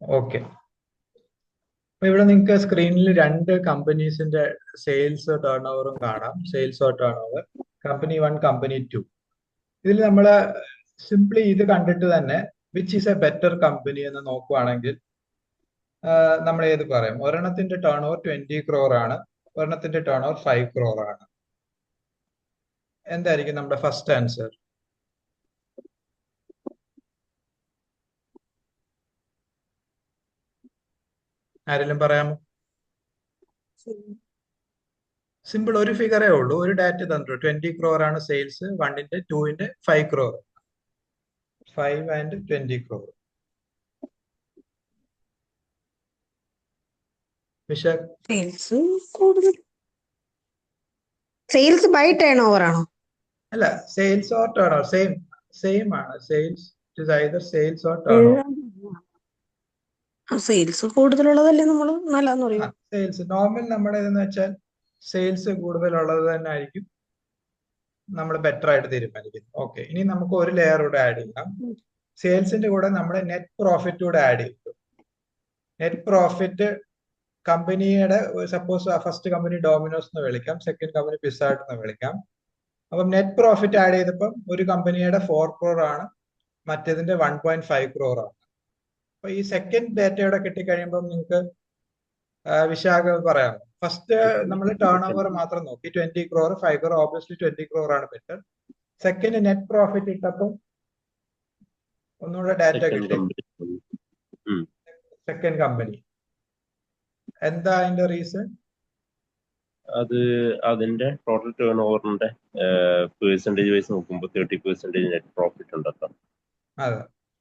Okay. അപ്പൊ ഇവിടെ നിങ്ങൾക്ക് സ്ക്രീനിൽ രണ്ട് കമ്പനീസിന്റെ സെയിൽസ് ടേൺ ഓവറും കാണാം. Sales or turn over, company 1, company 2. ഇതിൽ നമ്മൾ സിംപ്ലി ഇത് കണ്ടിട്ട് തന്നെ which is A better company എന്ന് നോക്കുവാണെങ്കിൽ നമ്മൾ ഏത് പറയും? ഒരെണ്ണത്തിന്റെ ടേൺ ഓവർ 20 crore ആണ്, ഒരെണ്ണത്തിന്റെ ടേൺ ഓവർ 5 crore ആണ്. എന്തായിരിക്കും നമ്മുടെ ഫസ്റ്റ് ആൻസർ? ആരെങ്കിലും പറയാമോ? സിമ്പിൾ, ഒരു ഫിഗറേ ഉള്ളൂ, ഒരു ഡാറ്റ തന്നിട്ടു. 20 crore ആണ് സെയിൽസ്, 1ന്റെ 2ന്റെ 5 crore. 5 and 20 crore. Vishakh? Sales കൂടുതൽ. സെയിൽസ് ബൈ ടേൺ ഓവർ ആണോ? അല്ല, sales or turnover same ആണ്. Sales is either sales or turnover. Sales കൂടുതലുള്ളതല്ലേ നമ്മൾ നല്ലതെന്ന് പറയും. സെയിൽസ് നോർമൽ നമ്മുടെ ഇതെന്ന് വെച്ചാൽ സെയിൽസ് കൂടുതലുള്ളത് തന്നെ ആയിരിക്കും നമ്മൾ ബെറ്റർ ആയിട്ട് തീരുമാനിക്കുന്നത്. ഓക്കെ, ഇനി നമുക്ക് ഒരു ലെയർ കൂടെ ആഡ് ചെയ്യാം. സെയിൽസിന്റെ കൂടെ നമ്മൾ നെറ്റ് പ്രോഫിറ്റ് കൂടെ ആഡ് ചെയ്യും. നെറ്റ് പ്രോഫിറ്റ് കമ്പനിയുടെ, സപ്പോസ് ഫസ്റ്റ് കമ്പനി ഡോമിനോസ് എന്ന് വിളിക്കാം, സെക്കൻഡ് കമ്പനി പിസ്സ ഹട്ട് എന്ന് വിളിക്കാം. അപ്പം നെറ്റ് പ്രോഫിറ്റ് ആഡ് ചെയ്തപ്പം ഒരു കമ്പനിയുടെ 4 crore ആണ്, മറ്റേതിന്റെ 1.5 crore ആണ്. അപ്പൊ ഈ സെക്കൻഡ് ഡേറ്റയുടെ കിട്ടിക്കഴിയുമ്പോൾ നിങ്ങൾക്ക് വിശാഖ പറയാം. ഫസ്റ്റ് നമ്മൾ ടേൺ ഓവർ മാത്രം നോക്കി, 20 crore 5 crore, ഓബ്വിയസ്ലി 20 crore ആണ് ബെറ്റർ. സെക്കൻഡ് നെറ്റ് പ്രോഫിറ്റ് ഇട്ടപ്പം ഒന്നുകൂടെ ഡാറ്റ കിട്ടി, സെക്കൻഡ് കമ്പനി. എന്താ അതിന്റെ റീസൺ? അത് അതിന്റെ ടോട്ടൽ ടേൺ ഓവറിന്റെ പെർസെന്റേജ് വൈസ് നോക്കുമ്പോൾ 30% നെറ്റ് പ്രോഫിറ്റ് ഉണ്ടല്ലോ. അതെ.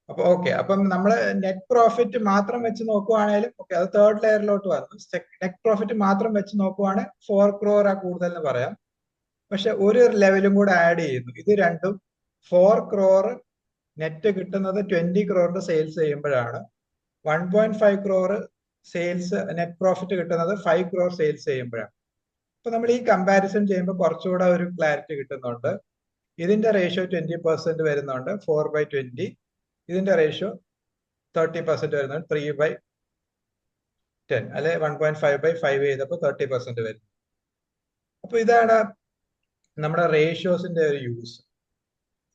അപ്പൊ ഓക്കെ, അപ്പം നമ്മൾ നെറ്റ് പ്രോഫിറ്റ് മാത്രം വെച്ച് നോക്കുവാണെങ്കിലും ഓക്കെ, അത് തേർഡ് ലെയറിലോട്ട് വന്നു. നെറ്റ് പ്രോഫിറ്റ് മാത്രം വെച്ച് നോക്കുവാണെങ്കിൽ 4 crore കൂടുതൽ എന്ന് പറയാം. പക്ഷെ ഒരു ലെവലും കൂടെ ആഡ് ചെയ്യുന്നു. ഇത് രണ്ടും 4 crore നെറ്റ് കിട്ടുന്നത് 20 crore സെയിൽസ് ചെയ്യുമ്പോഴാണ്. 1.5 crore സെയിൽസ് നെറ്റ് പ്രോഫിറ്റ് കിട്ടുന്നത് 5 crore സെയിൽസ് ചെയ്യുമ്പോഴാണ്. അപ്പൊ നമ്മൾ ഈ കമ്പാരിസൺ ചെയ്യുമ്പോൾ കുറച്ചുകൂടെ ഒരു ക്ലാരിറ്റി കിട്ടുന്നുണ്ട്. ഇതിന്റെ റേഷ്യോ 20% വരുന്നുണ്ട്, 4/20. ഇതിന്റെ റേഷ്യോ 30% വരുന്നുണ്ട്, 3/10. അല്ലെ 1.5/5 ചെയ്തപ്പോൾ 30% വരും. അപ്പൊ ഇതാണ് നമ്മുടെ റേഷ്യോസിന്റെ ഒരു യൂസ്.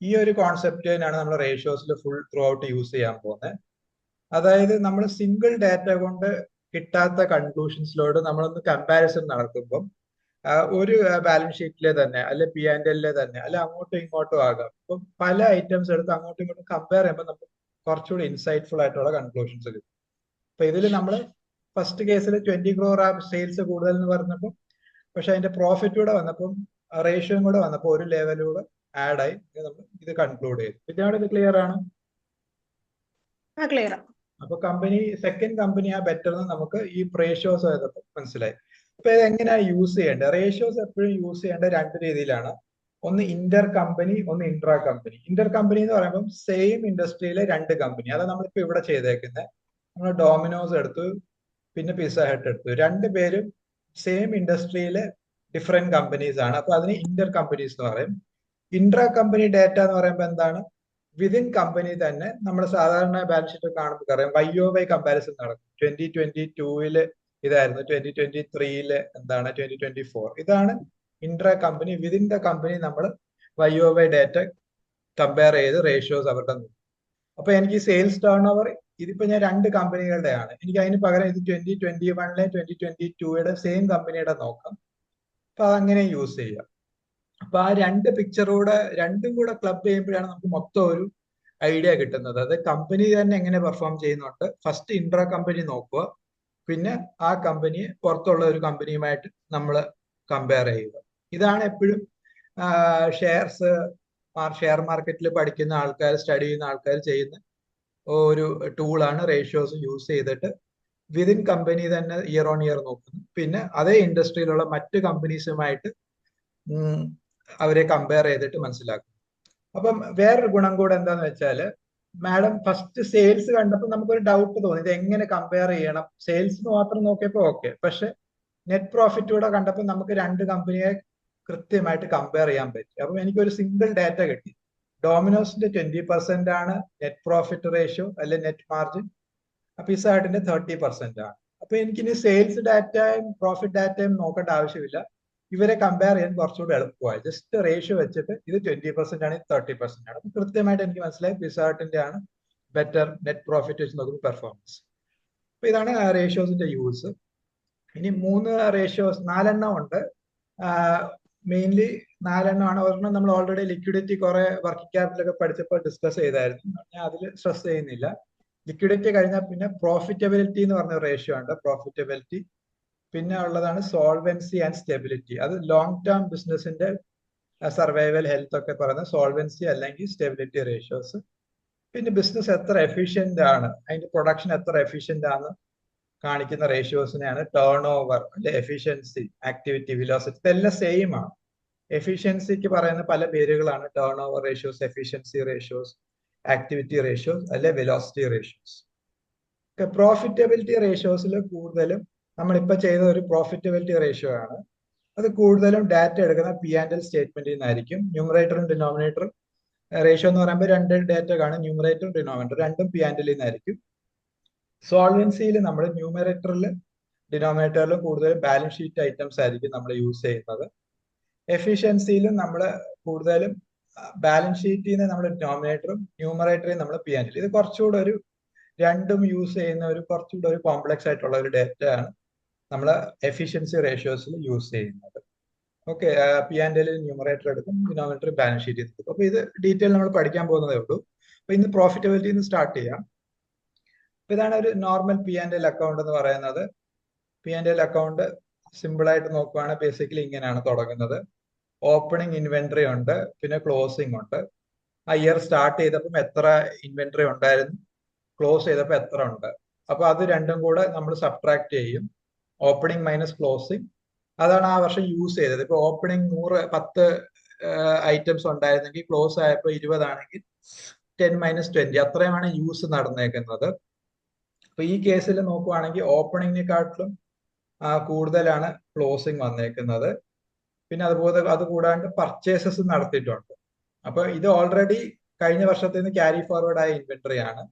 ഈ ഒരു കോൺസെപ്റ്റ് തന്നെയാണ് നമ്മൾ റേഷ്യോസിൽ ഫുൾ ത്രൂ ഔട്ട് യൂസ് ചെയ്യാൻ പോകുന്നത്. അതായത് നമ്മൾ സിംഗിൾ ഡാറ്റ കൊണ്ട് കിട്ടാത്ത കൺക്ലൂഷൻസിലോട് നമ്മളൊന്ന് കമ്പാരിസൺ നടത്തുമ്പം ഒരു ബാലൻസ് ഷീറ്റിലെ തന്നെ, അല്ലെ P&L തന്നെ, അല്ലെ അങ്ങോട്ടും ഇങ്ങോട്ടും ആകാം. ഇപ്പം പല ഐറ്റംസ് എടുത്ത് അങ്ങോട്ടും ഇങ്ങോട്ടും കമ്പയർ ചെയ്യുമ്പോൾ നമുക്ക് കുറച്ചുകൂടി ഇൻസൈറ്റ്ഫുൾ ആയിട്ടുള്ള കൺക്ലൂഷൻസ് കിട്ടും. അപ്പൊ ഇതിൽ നമ്മൾ ഫസ്റ്റ് കേസിൽ 20 crore സെയിൽസ് കൂടുതൽ എന്ന് പറഞ്ഞപ്പോൾ, പക്ഷെ അതിന്റെ പ്രോഫിറ്റ് കൂടെ വന്നപ്പം, റേഷ്യോയും കൂടെ വന്നപ്പോൾ ഒരു ലെവലൂടെ ആഡ് ആയി നമ്മൾ ഇത് കൺക്ലൂഡ് ചെയ്തു. ഇതിനോട് ഇത് ക്ലിയർ ആണ്? ക്ലിയർ. അപ്പൊ കമ്പനി, സെക്കൻഡ് കമ്പനിയാ ബെറ്റർ എന്ന് നമുക്ക് ഈ റേഷ്യോസ് ആയപ്പോൾ മനസ്സിലായി. അപ്പൊ ഇത് എങ്ങനെയാ യൂസ് ചെയ്യേണ്ടത്? റേഷ്യോസ് എപ്പോഴും യൂസ് ചെയ്യേണ്ട രണ്ട് രീതിയിലാണ്. ഒന്ന് ഇന്റർ കമ്പനി, ഒന്ന് ഇൻട്രാ കമ്പനി. ഇന്റർ കമ്പനി എന്ന് പറയുമ്പോൾ സെയിം ഇൻഡസ്ട്രിയിലെ രണ്ട് കമ്പനി. അതാണ് നമ്മളിപ്പോ ഇവിടെ ചെയ്തേക്കുന്നത്. നമ്മൾ ഡോമിനോസ് എടുത്തു, പിന്നെ പിസ്സ ഹട്ട് എടുത്തു. രണ്ടുപേരും സെയിം ഇൻഡസ്ട്രിയിലെ ഡിഫറെന്റ് കമ്പനീസ് ആണ്. അപ്പൊ അതിന് ഇന്റർ കമ്പനീസ് എന്ന് പറയും. ഇൻട്രാ കമ്പനി ഡാറ്റ എന്ന് പറയുമ്പോൾ എന്താണ്? വിതിൻ കമ്പനി തന്നെ നമ്മൾ സാധാരണ ബാലൻസ് ഷീറ്റ് കാണുമ്പോൾ അറിയാം, YOY കമ്പാരിസൺ നടക്കും. 2022 ഇതായിരുന്നു, 2023 എന്താണ്, 2024 ഇതാണ്. Intra company, within the company നമ്മൾ YOY ഡാറ്റ കമ്പയർ ചെയ്ത് റേഷ്യോസ് അവരുടെ നോക്കും. അപ്പൊ എനിക്ക് സെയിൽസ് ടേൺ ഓവർ, ഇതിപ്പോ ഞാൻ രണ്ട് കമ്പനികളുടെ ആണ്, എനിക്ക് അതിന് പകരം ഇത് 2021 2022 സെയിം കമ്പനിയുടെ നോക്കാം. അപ്പൊ അതങ്ങനെ യൂസ് ചെയ്യാം. അപ്പൊ ആ രണ്ട് പിക്ചറൂടെ രണ്ടും കൂടെ ക്ലബ് ചെയ്യുമ്പോഴാണ് നമുക്ക് മൊത്തം ഒരു ഐഡിയ കിട്ടുന്നത്. അത് കമ്പനി തന്നെ എങ്ങനെ പെർഫോം ചെയ്യുന്നുണ്ട്. ഫസ്റ്റ് ഇൻട്രാ കമ്പനി നോക്കുക, പിന്നെ ആ കമ്പനിയെ പുറത്തുള്ള ഒരു കമ്പനിയുമായിട്ട് നമ്മൾ കമ്പയർ ചെയ്യുക. ഇതാണ് എപ്പോഴും ഷെയർ മാർക്കറ്റിൽ പഠിക്കുന്ന ആൾക്കാർ, സ്റ്റഡി ചെയ്യുന്ന ആൾക്കാർ ചെയ്യുന്ന ഒരു ടൂളാണ്. റേഷ്യോസ് യൂസ് ചെയ്തിട്ട് വിതിൻ കമ്പനി തന്നെ ഇയർ ഓൺ ഇയർ നോക്കുന്നു, പിന്നെ അതേ ഇൻഡസ്ട്രിയിലുള്ള മറ്റ് കമ്പനീസുമായിട്ട് അവരെ കമ്പയർ ചെയ്തിട്ട് മനസ്സിലാക്കും. അപ്പം വേറൊരു ഗുണം കൂടെ എന്താന്ന് വെച്ചാല്, മാഡം ഫസ്റ്റ് സെയിൽസ് കണ്ടപ്പോൾ നമുക്കൊരു ഡൗട്ട് തോന്നി, ഇത് എങ്ങനെ കമ്പയർ ചെയ്യണം. സെയിൽസ് മാത്രം നോക്കിയപ്പോ ഓക്കെ, പക്ഷെ നെറ്റ് പ്രോഫിറ്റ് കൂടെ കണ്ടപ്പോൾ നമുക്ക് രണ്ട് കമ്പനിയെ കൃത്യമായിട്ട് കമ്പയർ ചെയ്യാൻ പറ്റി. അപ്പം എനിക്കൊരു സിംഗിൾ ഡാറ്റ കിട്ടി. ഡോമിനോസിന്റെ 20% ആണ് നെറ്റ് പ്രോഫിറ്റ് റേഷ്യോ അല്ലെ നെറ്റ് മാർജിൻ, പിസ്സ ഹട്ടിന്റെ 30% ആണ്. അപ്പൊ എനിക്കിനി സെയിൽസ് ഡാറ്റയും പ്രോഫിറ്റ് ഡാറ്റയും നോക്കേണ്ട ആവശ്യമില്ല. ഇവരെ കമ്പയർ ചെയ്യാൻ കുറച്ചുകൂടി എളുപ്പമായി. ജസ്റ്റ് റേഷ്യോ വെച്ചിട്ട് ഇത് 20% ആണ്, ഇത് 30% ആണ്. അപ്പൊ കൃത്യമായിട്ട് എനിക്ക് മനസ്സിലായി പിസ്സ ഹട്ടിന്റെ ആണ് ബെറ്റർ നെറ്റ് പ്രോഫിറ്റ് വെച്ച് നോക്കുന്ന പെർഫോമൻസ്. അപ്പൊ ഇതാണ് റേഷ്യോസിന്റെ യൂസ്. ഇനി 3 റേഷ്യോസ് 4 ഉണ്ട്. മെയിൻലി 4 ഒരെണ്ണം നമ്മൾ ഓൾറെഡി ലിക്വിഡിറ്റി കുറെ വർക്കിംഗ് ക്യാപിറ്റൽ ഒക്കെ പഠിച്ചപ്പോൾ ഡിസ്കസ് ചെയ്തായിരുന്നു. ഞാൻ അതിൽ സ്ട്രെസ് ചെയ്യുന്നില്ല. ലിക്വിഡിറ്റി കഴിഞ്ഞാൽ പിന്നെ പ്രോഫിറ്റബിലിറ്റി എന്ന് പറഞ്ഞ റേഷ്യോ ഉണ്ട്. പ്രോഫിറ്റബിലിറ്റി പിന്നെ ഉള്ളതാണ് സോൾവെൻസി ആൻഡ് സ്റ്റെബിലിറ്റി. അത് ലോങ് ടേം ബിസിനസിന്റെ സർവൈവൽ ഹെൽത്ത് ഒക്കെ പറയുന്ന സോൾവെൻസി അല്ലെങ്കിൽ സ്റ്റെബിലിറ്റി റേഷ്യോസ്. പിന്നെ ബിസിനസ് എത്ര എഫിഷ്യന്റ് ആണ്, അതിന്റെ പ്രൊഡക്ഷൻ എത്ര എഫിഷ്യന്റ് ആണ് കാണിക്കുന്ന റേഷ്യോസിനെയാണ് ടേൺ ഓവർ അല്ലെ എഫിഷ്യൻസി, ആക്ടിവിറ്റി, വെലോസിറ്റി. ഇതെല്ലാം സെയിം ആണ്. എഫിഷ്യൻസിക്ക് പറയുന്ന പല പേരുകളാണ്. Turn over ratios, efficiency ratios, activity ratios അല്ലെ വെലോസിറ്റി റേഷ്യോസ്. പ്രോഫിറ്റബിലിറ്റി റേഷ്യോസിൽ കൂടുതലും നമ്മളിപ്പോ ചെയ്ത ഒരു പ്രോഫിറ്റബിലിറ്റി റേഷ്യോ ആണ്. അത് കൂടുതലും ഡാറ്റ എടുക്കുന്ന P&L സ്റ്റേറ്റ്മെന്റിൽ നിന്നായിരിക്കും. ന്യൂമറേറ്ററും ഡിനോമിനേറ്ററും റേഷ്യോ എന്ന് പറയുമ്പോൾ 2 ഡാറ്റ കാണും, ന്യൂമറേറ്ററും ഡിനോമിനേറ്ററും രണ്ടും P&L നിന്നായിരിക്കും. സോൾവൻസിയിൽ നമ്മൾ ന്യൂമറേറ്ററിലും ഡിനോമിനേറ്ററിലും കൂടുതലും ബാലൻസ് ഷീറ്റ് ഐറ്റംസ് ആയിരിക്കും നമ്മൾ യൂസ് ചെയ്യുന്നത്. എഫിഷ്യൻസിയിലും നമ്മൾ കൂടുതലും ബാലൻസ് ഷീറ്റിൽ നിന്ന് നമ്മൾ ഡിനോമിനേറ്ററും ന്യൂമറേറ്ററിൽ നമ്മൾ P&L. ഇത് കുറച്ചുകൂടെ ഒരു രണ്ടും യൂസ് ചെയ്യുന്ന ഒരു കുറച്ചുകൂടെ ഒരു കോംപ്ലക്സ് ആയിട്ടുള്ള ഒരു ഡാറ്റ ആണ് നമ്മൾ എഫിഷ്യൻസി റേഷ്യോസിൽ യൂസ് ചെയ്യുന്നത്. ഓക്കെ, P&L ന്യൂമറേറ്റർ എടുക്കും, ഡിനോമിനേറ്റർ ബാലൻസ് ഷീറ്റ് എടുക്കും. അപ്പൊ ഇത് ഡീറ്റെയിൽ നമ്മൾ പഠിക്കാൻ പോകുന്നതേ ഉള്ളൂ. അപ്പൊ ഇന്ന് പ്രോഫിറ്റബിലിറ്റി സ്റ്റാർട്ട് ചെയ്യാം. അപ്പൊ ഇതാണ് ഒരു നോർമൽ P&L അക്കൗണ്ട് എന്ന് പറയുന്നത്. P&L അക്കൗണ്ട് സിമ്പിൾ ആയിട്ട് നോക്കുവാണെങ്കിൽ ബേസിക്കലി ഇങ്ങനെയാണ് തുടങ്ങുന്നത്. ഓപ്പണിംഗ് ഇൻവെന്ററി ഉണ്ട്, പിന്നെ ക്ലോസിംഗ് ഉണ്ട്. ആ ഇയർ സ്റ്റാർട്ട് ചെയ്തപ്പം എത്ര ഇൻവെന്ററി ഉണ്ടായിരുന്നു, ക്ലോസ് ചെയ്തപ്പോൾ എത്ര ഉണ്ട്, അപ്പൊ അത് രണ്ടും കൂടെ നമ്മൾ സബ്ട്രാക്ട് ചെയ്യും. ഓപ്പണിംഗ് മൈനസ് ക്ലോസിംഗ്, അതാണ് ആ വർഷം യൂസ് ചെയ്തത്. ഇപ്പൊ ഓപ്പണിംഗ് 10 ഐറ്റംസ് ഉണ്ടായിരുന്നെങ്കിൽ ക്ലോസ് ആയപ്പോൾ 20 ആണെങ്കിൽ 10 - 20 അത്രയുമാണ് യൂസ് നടന്നേക്കുന്നത്. അപ്പൊ ഈ കേസിൽ നോക്കുവാണെങ്കിൽ ഓപ്പണിങ്ങിനെക്കാട്ടിലും കൂടുതലാണ് ക്ലോസിംഗ് വന്നേക്കുന്നത്. പിന്നെ അത് കൂടാണ്ട് പർച്ചേസസ് നടത്തിയിട്ടുണ്ട്. അപ്പൊ ഇത് ഓൾറെഡി കഴിഞ്ഞ വർഷത്തിൽ നിന്ന് ക്യാരി ഫോർവേഡ് ആയ ഇൻവെന്ററി ആണ്.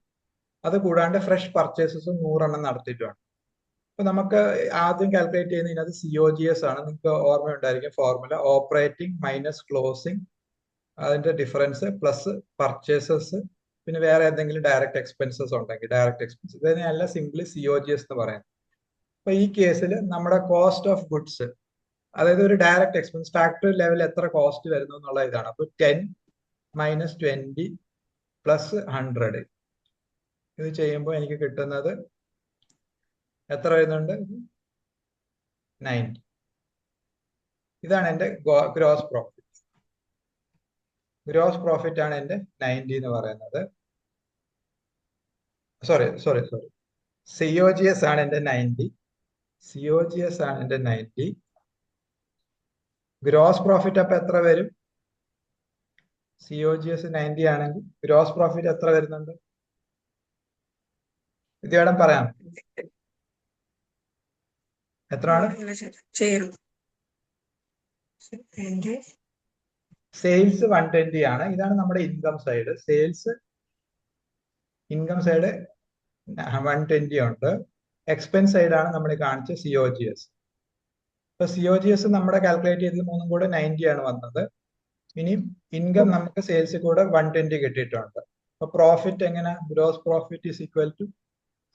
അത് കൂടാണ്ട് ഫ്രഷ് പർച്ചേസസും 100 നടത്തിയിട്ടുണ്ട്. അപ്പൊ നമുക്ക് ആദ്യം കാൽക്കുലേറ്റ് ചെയ്യുന്ന ഇതിനകത്ത് COGS ആണ്. നിങ്ങൾക്ക് ഓർമ്മയുണ്ടായിരിക്കും ഫോർമുല. ഓപ്പറേറ്റിംഗ് മൈനസ് ക്ലോസിംഗ്, അതിന്റെ ഡിഫറൻസ് പ്ലസ് പർച്ചേസസ്, പിന്നെ വേറെ എന്തെങ്കിലും ഡയറക്റ്റ് എക്സ്പെൻസസ് ഉണ്ടെങ്കിൽ ഡയറക്റ്റ് എക്സ്പെൻസസ്, ഇതിനെയല്ല സിംപ്ലി COGS എന്ന് പറയുന്നത്. അപ്പൊ ഈ കേസിൽ നമ്മുടെ കോസ്റ്റ് ഓഫ് ഗുഡ്സ്, അതായത് ഒരു ഡയറക്റ്റ് എക്സ്പെൻസ് ഫാക്ടറി ലെവൽ എത്ര കോസ്റ്റ് വരുന്നു എന്നുള്ള ഇതാണ്. അപ്പൊ 10 - 20 + 100 ഇത് ചെയ്യുമ്പോൾ എനിക്ക് കിട്ടുന്നത് എത്ര വരുന്നുണ്ട്? 90. ഇതാണ് എന്റെ ഗ്രോസ് പ്രോഫിറ്റ്. ഗ്രോസ് പ്രോഫിറ്റ് ആണ് എന്റെ 90 എന്ന് പറയുന്നത്. സോറി COGS ആണ് എന്റെ 90. COGS ആണ് എന്റെ 90. ഗ്രോസ് പ്രോഫിറ്റ് അപ്പൊ എത്ര വരും? COGS 90 ആണെങ്കിൽ ഗ്രോസ് പ്രോഫിറ്റ് എത്ര വരുന്നുണ്ട്? ഇത് വേണം പറയാം. എത്രയാണ്? സെയിൽസ് 120 ആണ്. ഇതാണ് നമ്മുടെ ഇൻകം സൈഡ്. ഇൻകം സൈഡ് 120 ഉണ്ട്. എക്സ്പെൻസ് സൈഡ് ആണ് നമ്മൾ കാണിച്ച COGS. ഇപ്പൊ COGS നമ്മുടെ കാൽക്കുലേറ്റ് ചെയ്തത് 3 കൂടെ 90 ആണ് വന്നത്. ഇനി ഇൻകം നമുക്ക് സെയിൽസ് കൂടെ 120 കിട്ടിയിട്ടുണ്ട്. അപ്പൊ പ്രോഫിറ്റ് എങ്ങനെ? Gross profit is equal to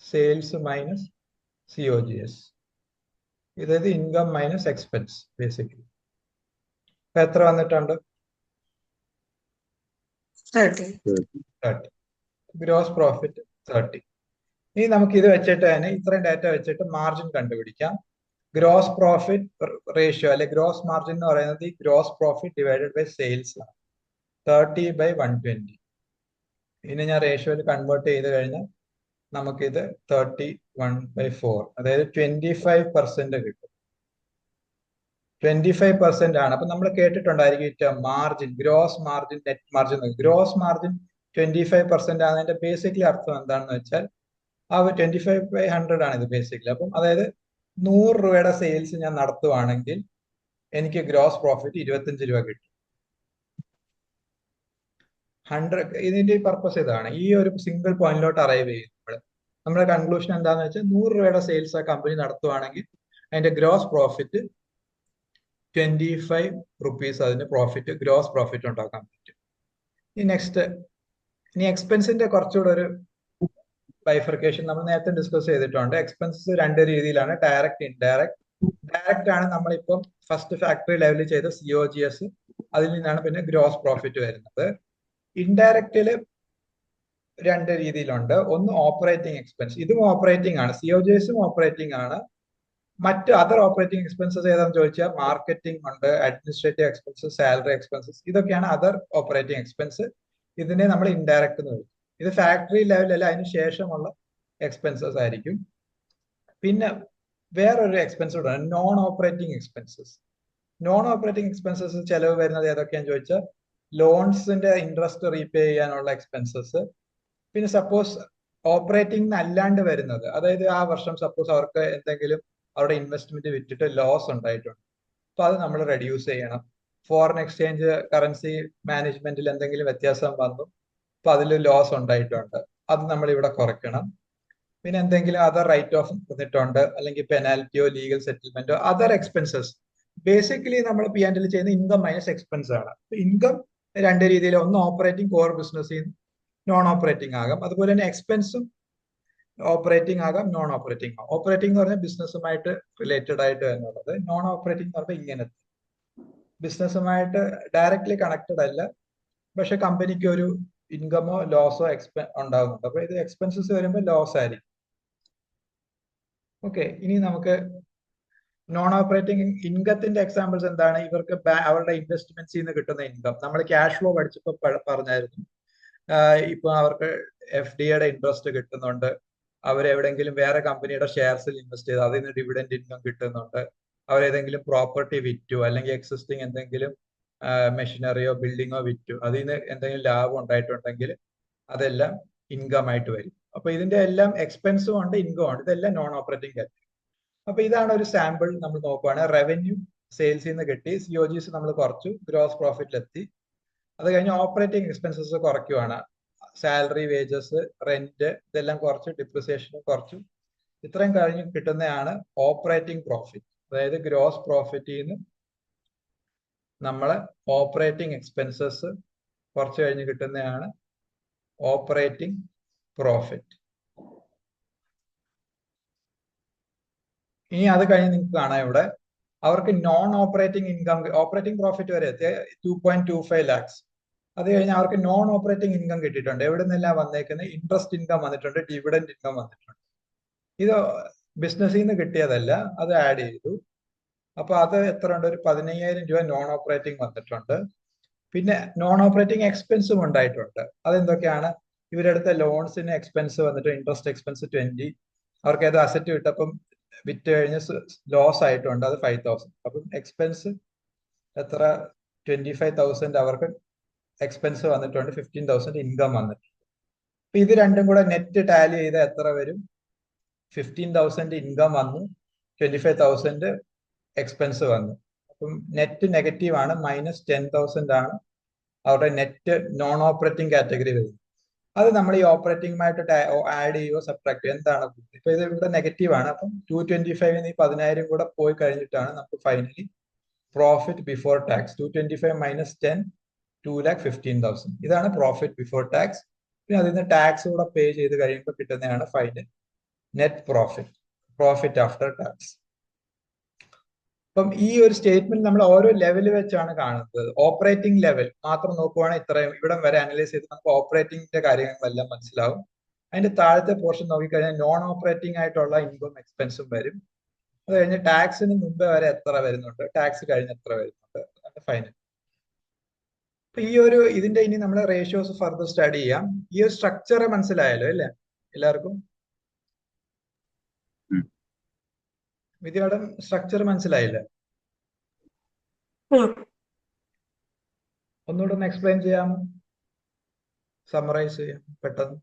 sales minus COGS. ഇതായത് ഇൻകം മൈനസ് എക്സ്പെൻസ് ബേസിക്കലി. അപ്പൊ എത്ര വന്നിട്ടുണ്ട്? 30. Gross profit 30. ഇനി നമുക്ക് ഇത് വെച്ചിട്ട് തന്നെ ഇത്രയും ഡാറ്റ വെച്ചിട്ട് മാർജിൻ കണ്ടുപിടിക്കാം. ഗ്രോസ് പ്രോഫിറ്റ് റേഷ്യോ അല്ലെ ഗ്രോസ് മാർജിൻ എന്ന് പറയുന്നത് ഈ gross profit divided by sales ആണ്. 30/120. ഇനി ഞാൻ റേഷ്യോയിൽ കൺവേർട്ട് ചെയ്ത് കഴിഞ്ഞാൽ നമുക്കിത് 31/4, അതായത് 25% കിട്ടും. 25% ആണ്. അപ്പൊ നമ്മൾ കേട്ടിട്ടുണ്ടായിരിക്കും margin, gross margin, net margin. Gross margin 25% ആണെന്റെ ബേസിക്കലി അർത്ഥം എന്താണെന്ന് വെച്ചാൽ ആ 25/100 ആണ് ഇത് ബേസിക്കലി. അപ്പം അതായത് 100 രൂപയുടെ സെയിൽസ് ഞാൻ നടത്തുവാണെങ്കിൽ എനിക്ക് ഗ്രോസ് പ്രോഫിറ്റ് 25 രൂപ കിട്ടും. 100 ഇതിന്റെ പർപ്പസ് ഇതാണ്. ഈ ഒരു സിംഗിൾ പോയിന്റിലോട്ട് അറൈവ് ചെയ്യുമ്പോൾ നമ്മുടെ കൺക്ലൂഷൻ എന്താണെന്ന് വെച്ചാൽ 100 രൂപയുടെ സെയിൽസ് ആ കമ്പനി നടത്തുവാണെങ്കിൽ അതിന്റെ ഗ്രോസ് പ്രോഫിറ്റ് 25 റുപ്പീസ് അതിന് പ്രോഫിറ്റ്, ഗ്രോസ് പ്രോഫിറ്റ് ഉണ്ടാക്കാൻ പറ്റും. ഇനി എക്സ്പെൻസിന്റെ കുറച്ചുകൂടെ ഒരു ബൈഫർക്കേഷൻ നമ്മൾ നേരത്തെ ഡിസ്കസ് ചെയ്തിട്ടുണ്ട്. എക്സ്പെൻസസ് രണ്ട് രീതിയിലാണ്, ഡയറക്റ്റ്, ഇൻഡയറക്റ്റ്. ഡയറക്റ്റ് ആണ് നമ്മളിപ്പം ഫസ്റ്റ് ഫാക്ടറി ലെവലിൽ ചെയ്ത COGS, അതിൽ നിന്നാണ് പിന്നെ ഗ്രോസ് പ്രോഫിറ്റ് വരുന്നത്. ഇൻഡയറക്റ്റില് രണ്ട് രീതിയിലുണ്ട്. ഒന്ന് ഓപ്പറേറ്റിംഗ് എക്സ്പെൻസ്, ഇതും ഓപ്പറേറ്റിംഗ് ആണ്, COGSഉം ഓപ്പറേറ്റിംഗ് ആണ്. മറ്റ് അതർ ഓപ്പറേറ്റിംഗ് എക്സ്പെൻസസ് ഏതാണെന്ന് ചോദിച്ചാൽ മാർക്കറ്റിംഗ് ഉണ്ട്, അഡ്മിനിസ്ട്രേറ്റീവ് എക്സ്പെൻസസ്, സാലറി എക്സ്പെൻസസ്, ഇതൊക്കെയാണ് അതർ ഓപ്പറേറ്റിംഗ് എക്സ്പെൻസ്. ഇതിനെ നമ്മൾ ഇൻഡയറക്റ്റ് എന്ന് വിളിക്കും. ഇത് ഫാക്ടറി ലെവലല്ല, അതിന് ശേഷമുള്ള എക്സ്പെൻസസ് ആയിരിക്കും. പിന്നെ വേറൊരു എക്സ്പെൻസ് കൂടെ, non operating expenses. Non operating expenses ചെലവ് വരുന്നത് ഏതൊക്കെയാന്ന് ചോദിച്ചാൽ ലോൺസിന്റെ ഇൻട്രസ്റ്റ് റീപേ ചെയ്യാനുള്ള എക്സ്പെൻസസ്. പിന്നെ സപ്പോസ് ഓപ്പറേറ്റിംഗ് അല്ലാണ്ട് വരുന്നത്, അതായത് ആ വർഷം സപ്പോസ് അവർക്ക് എന്തെങ്കിലും അവരുടെ ഇൻവെസ്റ്റ്മെന്റ് വിറ്റിട്ട് ലോസ് ഉണ്ടായിട്ടുണ്ട്, അപ്പൊ അത് നമ്മൾ റെഡ്യൂസ് ചെയ്യണം. ഫോറിൻ എക്സ്ചേഞ്ച് കറൻസി മാനേജ്മെന്റിൽ എന്തെങ്കിലും വ്യത്യാസം വന്നു, അപ്പൊ അതിൽ ലോസ് ഉണ്ടായിട്ടുണ്ട്, അത് നമ്മൾ ഇവിടെ കുറയ്ക്കണം. പിന്നെ എന്തെങ്കിലും അതർ റൈറ്റ് ഓഫ് വന്നിട്ടുണ്ട്, അല്ലെങ്കിൽ പെനാൽറ്റിയോ ലീഗൽ സെറ്റിൽമെന്റോ, അതർ എക്സ്പെൻസസ്. ബേസിക്കലി നമ്മൾ P&L ചെയ്യുന്ന ഇൻകം മൈനസ് എക്സ്പെൻസ് ആണ്. ഇൻകം രണ്ട് രീതിയിൽ, ഒന്ന് operating core business, non operating ആകാം. അതുപോലെ തന്നെ എക്സ്പെൻസും ഓപ്പറേറ്റിംഗ് ആകാം, നോൺ ഓപ്പറേറ്റിംഗ് ആകാം. ഓപ്പറേറ്റിംഗ് എന്ന് പറഞ്ഞാൽ ബിസിനസ്സുമായിട്ട് റിലേറ്റഡ് ആയിട്ട് എന്നുള്ളത്. നോൺ ഓപ്പറേറ്റിംഗ് എന്ന് പറഞ്ഞാൽ ഇങ്ങനത്തെ ബിസിനസ്സുമായിട്ട് ഡയറക്ട്ലി കണക്റ്റഡ് അല്ല, പക്ഷെ കമ്പനിക്ക് ഒരു ഇൻകമോ ലോസോ ഉണ്ടാകുന്നുണ്ട്. അപ്പൊ ഇത് എക്സ്പെൻസസ് വരുമ്പോൾ ലോസ് ആയിരിക്കും. ഓക്കെ, ഇനി നമുക്ക് നോൺ ഓപ്പറേറ്റിംഗ് ഇൻകത്തിന്റെ എക്സാമ്പിൾസ് എന്താണ്? ഇവർക്ക് അവരുടെ ഇൻവെസ്റ്റ്മെന്റ്സിൽ നിന്ന് കിട്ടുന്ന ഇൻകം. നമ്മൾ ക്യാഷ് ഫ്ലോ പഠിച്ചപ്പോൾ പറഞ്ഞായിരുന്നു. ഇപ്പൊ അവർക്ക് FDയുടെ ഇൻട്രസ്റ്റ് കിട്ടുന്നുണ്ട്, അവരെവിടെങ്കിലും വേറെ കമ്പനിയുടെ ഷെയർസിൽ ഇൻവെസ്റ്റ് ചെയ്ത് അതിൽ നിന്ന് ഡിവിഡൻഡ് ഇൻകം കിട്ടുന്നുണ്ട്, അവരേതെങ്കിലും പ്രോപ്പർട്ടി വിറ്റു, അല്ലെങ്കിൽ എക്സിസ്റ്റിംഗ് എന്തെങ്കിലും മെഷീനറിയോ ബിൽഡിങ്ങോ വിറ്റു, അതിൽ നിന്ന് എന്തെങ്കിലും ലാഭം ഉണ്ടായിട്ടുണ്ടെങ്കിൽ അതെല്ലാം ഇൻകം ആയിട്ട് വരും. അപ്പൊ ഇതിന്റെ എല്ലാം എക്സ്പെൻസും ഉണ്ട്, ഇൻകം ഉണ്ട്, ഇതെല്ലാം നോൺ ഓപ്പറേറ്റിംഗ് കാറ്റഗറി. അപ്പൊ ഇതാണ് ഒരു സാമ്പിൾ. നമ്മൾ നോക്കുവാണെങ്കിൽ റവന്യൂ സെയിൽസിൽ നിന്ന് കിട്ടി, COGS നമ്മൾ കുറച്ചു, ഗ്രോസ് പ്രോഫിറ്റിലെത്തി. അത് കഴിഞ്ഞ് ഓപ്പറേറ്റിംഗ് എക്സ്പെൻസസ് കുറയ്ക്കുവാണ്, സാലറി, വേജസ്, റെന്റ്, ഇതെല്ലാം കുറച്ച്, ഡിപ്രിസിയേഷനും കുറച്ചു. ഇത്രയും കഴിഞ്ഞ് കിട്ടുന്നതാണ് ഓപ്പറേറ്റിംഗ് പ്രോഫിറ്റ്. അതായത് ഗ്രോസ് പ്രോഫിറ്റിൽ നിന്ന് നമ്മളെ ഓപ്പറേറ്റിംഗ് എക്സ്പെൻസസ് കുറച്ച് കഴിഞ്ഞ് കിട്ടുന്നതാണ് ഓപ്പറേറ്റിംഗ് പ്രോഫിറ്റ്. ഇനി അത് കഴിഞ്ഞ് നിങ്ങൾക്ക് കാണാം ഇവിടെ അവർക്ക് non operating income, operating profit വരെ എത്തിയ 2.25 lakhs. അത് കഴിഞ്ഞ് അവർക്ക് നോൺ ഓപ്പറേറ്റിംഗ് ഇൻകം കിട്ടിയിട്ടുണ്ട്. എവിടെ നിന്നെല്ലാം വന്നേക്കുന്നത്? ഇൻട്രസ്റ്റ് ഇൻകം വന്നിട്ടുണ്ട്, ഡിവിഡൻഡ് ഇൻകം വന്നിട്ടുണ്ട്. ഇത് ബിസിനസ്സിൽ നിന്ന് കിട്ടിയതല്ല, അത് ആഡ് ചെയ്തു. അപ്പൊ അത് എത്ര ഉണ്ട്? ഒരു 15,000 രൂപ നോൺ ഓപ്പറേറ്റിംഗ് വന്നിട്ടുണ്ട്. പിന്നെ നോൺ ഓപ്പറേറ്റിംഗ് എക്സ്പെൻസും ഉണ്ടായിട്ടുണ്ട്. അതെന്തൊക്കെയാണ്? ഇവരെടുത്ത ലോൺസിന് എക്സ്പെൻസ് വന്നിട്ട് ഇൻട്രസ്റ്റ് എക്സ്പെൻസ് 20, അവർക്ക് ഏത് അസറ്റ് കിട്ടപ്പം വിറ്റ് കഴിഞ്ഞ് ലോസ് ആയിട്ടുണ്ട്, അത് 5,000. അപ്പം എക്സ്പെൻസ് എത്ര? 25,000 അവർക്ക് എക്സ്പെൻസ് വന്നിട്ടുണ്ട്, 15,000 ഇൻകം വന്നിട്ടുണ്ട്. അപ്പൊ ഇത് രണ്ടും കൂടെ നെറ്റ് ടാലി ചെയ്ത എത്ര വരും? 15,000 ഇൻകം വന്നു, 25,000 എക്സ്പെൻസ് വന്നു. അപ്പം നെറ്റ് നെഗറ്റീവ് ആണ്, -10,000 ആണ് അവരുടെ നെറ്റ് നോൺ ഓപ്പറേറ്റിംഗ് കാറ്റഗറി വരുന്നത്. അത് നമ്മൾ ഈ ഓപ്പറേറ്റിംഗുമായിട്ട് ആഡ് ചെയ്യുകയോ സബ്ട്രാക്ട് ചെയ്യുക, എന്താണ്? ഇപ്പൊ ഇത് ഇവിടെ നെഗറ്റീവ് ആണ്. അപ്പം 225 ഈ 10,000 കൂടെ പോയി കഴിഞ്ഞിട്ടാണ് നമുക്ക് ഫൈനലി പ്രോഫിറ്റ് ബിഫോർ ടാക്സ്. 225 - 10, 2,15,000. ഇതാണ് പ്രോഫിറ്റ് ബിഫോർ ടാക്സ്. പിന്നെ അതിൽ നിന്ന് ടാക്സ് കൂടെ പേ ചെയ്ത് കഴിയുമ്പോൾ കിട്ടുന്നതാണ് final net profit, profit after tax. അപ്പം ഈ ഒരു സ്റ്റേറ്റ്മെന്റ് നമ്മൾ ഓരോ ലെവൽ വെച്ചാണ് കാണുന്നത്. ഓപ്പറേറ്റിംഗ് ലെവൽ മാത്രം നോക്കുവാണെങ്കിൽ ഇത്രയും ഇവിടം വരെ അനലൈസ് ചെയ്ത് നമുക്ക് ഓപ്പറേറ്റിംഗിന്റെ കാര്യങ്ങളെല്ലാം മനസ്സിലാവും. അതിന്റെ താഴത്തെ പോർഷൻ നോക്കിക്കഴിഞ്ഞാൽ നോൺ ഓപ്പറേറ്റിംഗ് ആയിട്ടുള്ള ഇൻകം എക്സ്പെൻസും വരും. അത് കഴിഞ്ഞ് ടാക്സിന് മുമ്പേ വരെ എത്ര വരുന്നുണ്ട്, ടാക്സ് കഴിഞ്ഞ് എത്ര വരുന്നുണ്ട്, ഫൈനൽ. അപ്പൊ ഈ ഒരു ഇതിന്റെ ഇനി നമ്മൾ റേഷ്യോസ് ഫർദർ സ്റ്റഡി ചെയ്യാം. ഈ ഒരു സ്ട്രക്ചർ മനസ്സിലായല്ലോ അല്ലേ എല്ലാവർക്കും? വിധിയുടെ സ്ട്രക്ചർ മനസ്സിലായില്ലേ? ഒന്നുകൂടെ ഒന്ന് എക്സ്പ്ലെയിൻ ചെയ്യാമോ? സമ്മറൈസ് ചെയ്യാം പെട്ടെന്ന്.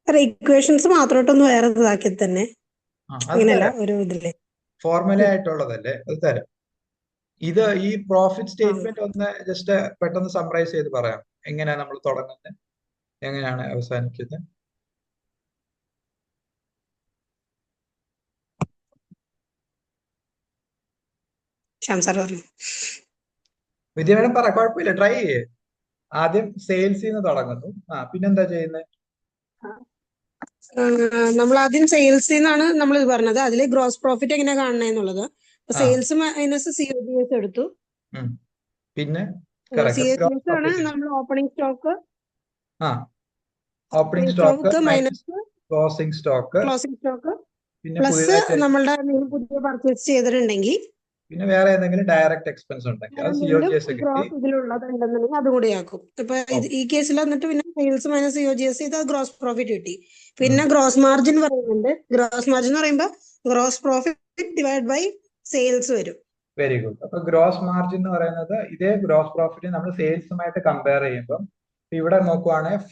ഇക്വേഷൻസ് മാത്രമായിട്ടൊന്ന് വേറെ ഇതാക്കി തന്നെ അത് അങ്ങനെയല്ല തരാം, ഒരു ഇതില്ലേ. ഫോർമുല ആയിട്ടുള്ളതല്ലേ, അത് തരാം. ഇത് ഈ പ്രോഫിറ്റ് ആ സ്റ്റേറ്റ്മെന്റ് ഒന്ന് ജസ്റ്റ് പെട്ടെന്ന് സമ്മറൈസ് ചെയ്ത് പറയാം. എങ്ങനെയാണ് നമ്മൾ തുടങ്ങുന്നത്, എങ്ങനെയാണ് അവസാനിക്കുന്നത്? ശ്യാം സാർ പറഞ്ഞു. വിദ്യാഭ്യാസം പറ, കുഴപ്പമില്ല, ട്രൈ ചെയ്യേ. ആദ്യം സെയിൽസിൽ നിന്ന് തുടങ്ങുന്നു, പിന്നെന്താ ചെയ്യുന്നത്? നമ്മൾ ആദ്യം സെയിൽസിൽ നിന്നാണ് നമ്മൾ ഇത് പറഞ്ഞത്. അതിൽ ഗ്രോസ് പ്രോഫിറ്റ് എങ്ങനെയാ കാണുന്നത് ആ സെയിൽസ് മൈനസ് COGS എടുത്തു. ഉം. പിന്നെ കറക്റ്റ് COGS ഗ്രോസ് ആണ് പ്രോഫിറ്റ്. നമ്മൾ opening stock opening stock minus minus closing stock, closing stock പിന്നെ പ്ലസ് പുതിയതായിട്ട് നമ്മളുടെ എന്തെങ്കിലും പുതിയ പർച്ചേസ് ചെയ്തിട്ടുണ്ടെങ്കിൽ പിന്നെ വേറെ ഏതെങ്കിലും ഡയറക്റ്റ് എക്സ്പെൻസ് ഉണ്ടെങ്കിൽ അത് COGS കിട്ടി. ഗ്രോസ് ഇതിലുള്ളതുണ്ടെന്നുണ്ടെങ്കിൽ അതും കൂടി ആക്കും. ഇപ്പൊ ഈ കേസിൽ വന്നിട്ട് പിന്നെ സെയിൽസ് മൈനസ് COGS ചെയ്ത് ഗ്രോസ് പ്രോഫിറ്റ് കിട്ടി. പിന്നെ ഗ്രോസ് മാർജിൻ പറയുന്നുണ്ട്. ഗ്രോസ് മാർജിൻ എന്ന് പറയുമ്പോൾ gross profit divide by sales വരും. Very good. അപ്പൊ ഗ്രോസ് മാർജിൻ എന്ന് പറയുന്നത് ഇതേ ഗ്രോസ് പ്രോഫിറ്റ് നമ്മൾ സെയിൽസുമായിട്ട് കമ്പയർ ചെയ്യുമ്പോൾ ഇവിടെ നോക്കുവാണെങ്കിൽ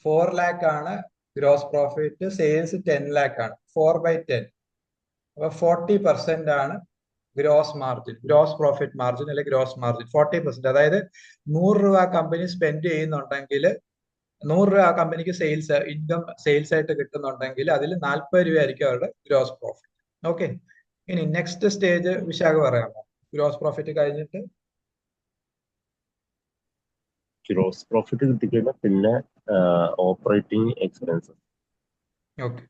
4 lakh ആണ് ഗ്രോസ് പ്രോഫിറ്റ്, സെയിൽസ് 10 lakh ആണ്. 4/10, അപ്പൊ 40% ആണ് gross margin, gross profit margin അല്ലെങ്കിൽ ഗ്രോസ് മാർജിൻ 40%. അതായത് 100 രൂപ കമ്പനി സ്പെൻഡ് ചെയ്യുന്നുണ്ടെങ്കിൽ 100 രൂപ ആ കമ്പനിക്ക് ഇൻകം സെയിൽസ് ആയിട്ട് കിട്ടുന്നുണ്ടെങ്കിൽ അതിൽ 40 രൂപയായിരിക്കും അവരുടെ ഗ്രോസ് പ്രോഫിറ്റ്. ഓക്കെ, ഇനി നെക്സ്റ്റ് സ്റ്റേജ് വിശാഖ പറയാമോ? ഗ്രോസ് പ്രോഫിറ്റ് കഴിഞ്ഞിട്ട് ഗ്രോസ് പ്രോഫിറ്റ് കിട്ടിക്കഴിഞ്ഞാൽ പിന്നെ operating expenses, okay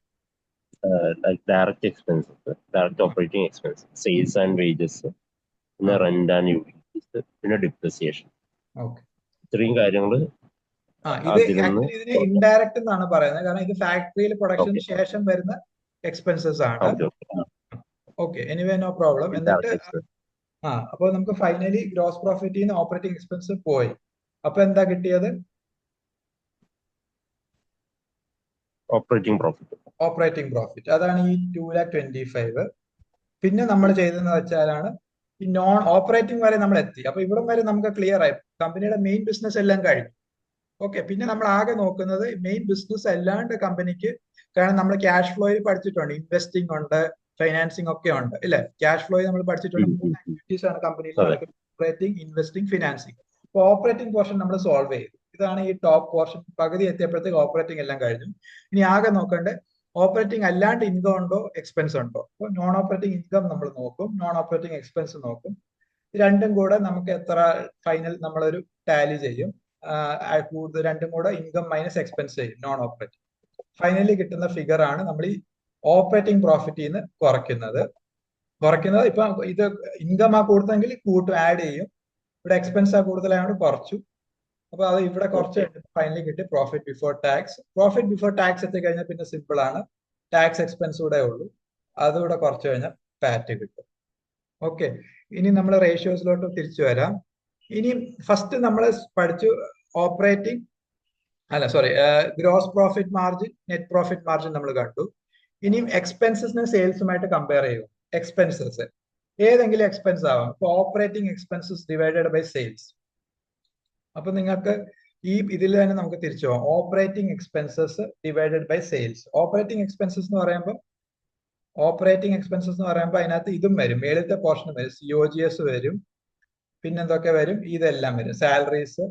like direct expenses, direct operating expenses, sales and wages, പിന്നെ റെന്റ് ആൻഡ് യൂട്ടിലിറ്റീസ്, പിന്നെ ഡിപ്രിസിയേഷൻ. ഓക്കെ ഇത്രയും കാര്യങ്ങൾ ഇത് അതിൽ നിന്ന് ആക്ച്വലി ഇതിനെ ഇൻഡയറക്റ്റ് എന്നാണ് പറയുന്നത്, കാരണം ഇത് ഫാക്ടറിയിൽ പ്രൊഡക്ഷന് ശേഷം വരുന്ന എക്സ്പെൻസസ് ആണ്. Okay, anyway no problem. എന്നിട്ട് അപ്പൊ നമുക്ക് ഫൈനലി ഗ്രോസ് പ്രോഫിറ്റിൽ നിന്ന് ഓപ്പറേറ്റിംഗ് എക്സ്പെൻസ് പോയി. അപ്പൊ എന്താ കിട്ടിയത്? Operating profit. ഓപ്പറേറ്റിംഗ് പ്രോഫിറ്റ് അതാണ് ഈ 2,25,000. പിന്നെ നമ്മൾ ചെയ്തതെന്ന് വെച്ചാലാണ് ഈ നോൺ ഓപ്പറേറ്റിംഗ് വരെ നമ്മൾ എത്തി. അപ്പൊ ഇവിടം വരെ നമുക്ക് ക്ലിയർ ആയി, കമ്പനിയുടെ മെയിൻ ബിസിനസ് എല്ലാം കഴിഞ്ഞു. ഓക്കെ, പിന്നെ നമ്മൾ ആകെ നോക്കുന്നത് മെയിൻ ബിസിനസ് അല്ലാണ്ട് കമ്പനിക്ക്, കാരണം നമ്മൾ ക്യാഷ് ഫ്ലോയിൽ പഠിച്ചിട്ടുണ്ട്, ഇൻവെസ്റ്റിംഗ് ഉണ്ട്, ഫൈനാൻസിങ് ഒക്കെ ഉണ്ട്, ഇല്ലേ? ക്യാഷ് ഫ്ലോയിൽ നമ്മൾ പഠിച്ചിട്ടുണ്ട് 3 ആക്ടിവിറ്റീസ് ആണ് കമ്പനിയിൽ നടക്കുന്നത്: ഓപ്പറേറ്റിംഗ്, ഇൻവെസ്റ്റിംഗ്, ഫിനാൻസിങ്. അപ്പൊ ഓപ്പറേറ്റിംഗ് പോർഷൻ നമ്മൾ സോൾവ് ചെയ്തു. ഇതാണ് ഈ ടോപ്പ് പോർഷൻ. പകുതി എത്തിയപ്പോഴത്തേക്ക് ഓപ്പറേറ്റിംഗ് എല്ലാം കഴിഞ്ഞു. ഇനി ആകെ നോക്കേണ്ടത് ഓപ്പറേറ്റിംഗ് അല്ലാണ്ട് ഇൻകം ഉണ്ടോ, എക്സ്പെൻസ് ഉണ്ടോ. അപ്പോൾ നോൺ ഓപ്പറേറ്റിംഗ് ഇൻകം നമ്മൾ നോക്കും, നോൺ ഓപ്പറേറ്റിംഗ് എക്സ്പെൻസ് നോക്കും. രണ്ടും കൂടെ നമുക്ക് എത്ര ഫൈനൽ നമ്മളൊരു ടാലി ചെയ്യും. കൂടുതൽ രണ്ടും കൂടെ ഇൻകം മൈനസ് എക്സ്പെൻസ് ചെയ്യും, നോൺ ഓപ്പറേറ്റിംഗ്. ഫൈനലി കിട്ടുന്ന ഫിഗർ ആണ് നമ്മൾ ഈ ഓപ്പറേറ്റിംഗ് പ്രോഫിറ്റിൽ നിന്ന് കുറയ്ക്കുന്നത്. ഇപ്പൊ ഇത് ഇൻകം കൂടുതലെങ്കിൽ ആഡ് ചെയ്യും, ഇവിടെ എക്സ്പെൻസ് കൂടുതലായതുകൊണ്ട് കുറച്ചു. അപ്പൊ അത് ഇവിടെ കുറച്ച് ഫൈനലി കിട്ടി profit before tax. Profit before tax എത്തിക്കഴിഞ്ഞാൽ പിന്നെ സിമ്പിൾ ആണ്, ടാക്സ് എക്സ്പെൻസ് കൂടെ ഉള്ളൂ, അതുകൂടെ കുറച്ച് കഴിഞ്ഞാൽ പാറ്റ് കിട്ടും. ഓക്കെ, ഇനി നമ്മൾ റേഷ്യോസിലോട്ട് തിരിച്ചു വരാം. ഇനി ഫസ്റ്റ് നമ്മൾ പഠിച്ചു gross profit margin, net profit margin നമ്മൾ കണ്ടു. ഇനിയും എക്സ്പെൻസസിനെ സെയിൽസുമായിട്ട് കമ്പയർ ചെയ്യും. എക്സ്പെൻസസ് ഏതെങ്കിലും എക്സ്പെൻസ് ആവാം. ഇപ്പൊ operating expenses divided by sales. അപ്പൊ നിങ്ങൾക്ക് ഈ ഇതിൽ തന്നെ നമുക്ക് തിരിച്ചു പോകാം. Operating expenses divided by sales. Operating expenses എന്ന് പറയുമ്പോൾ അതിനകത്ത് ഇതും വരും, മേളത്തെ പോർഷനും വരും, COGS വരും, പിന്നെന്തൊക്കെ വരും, ഇതെല്ലാം വരും, സാലറീസ്,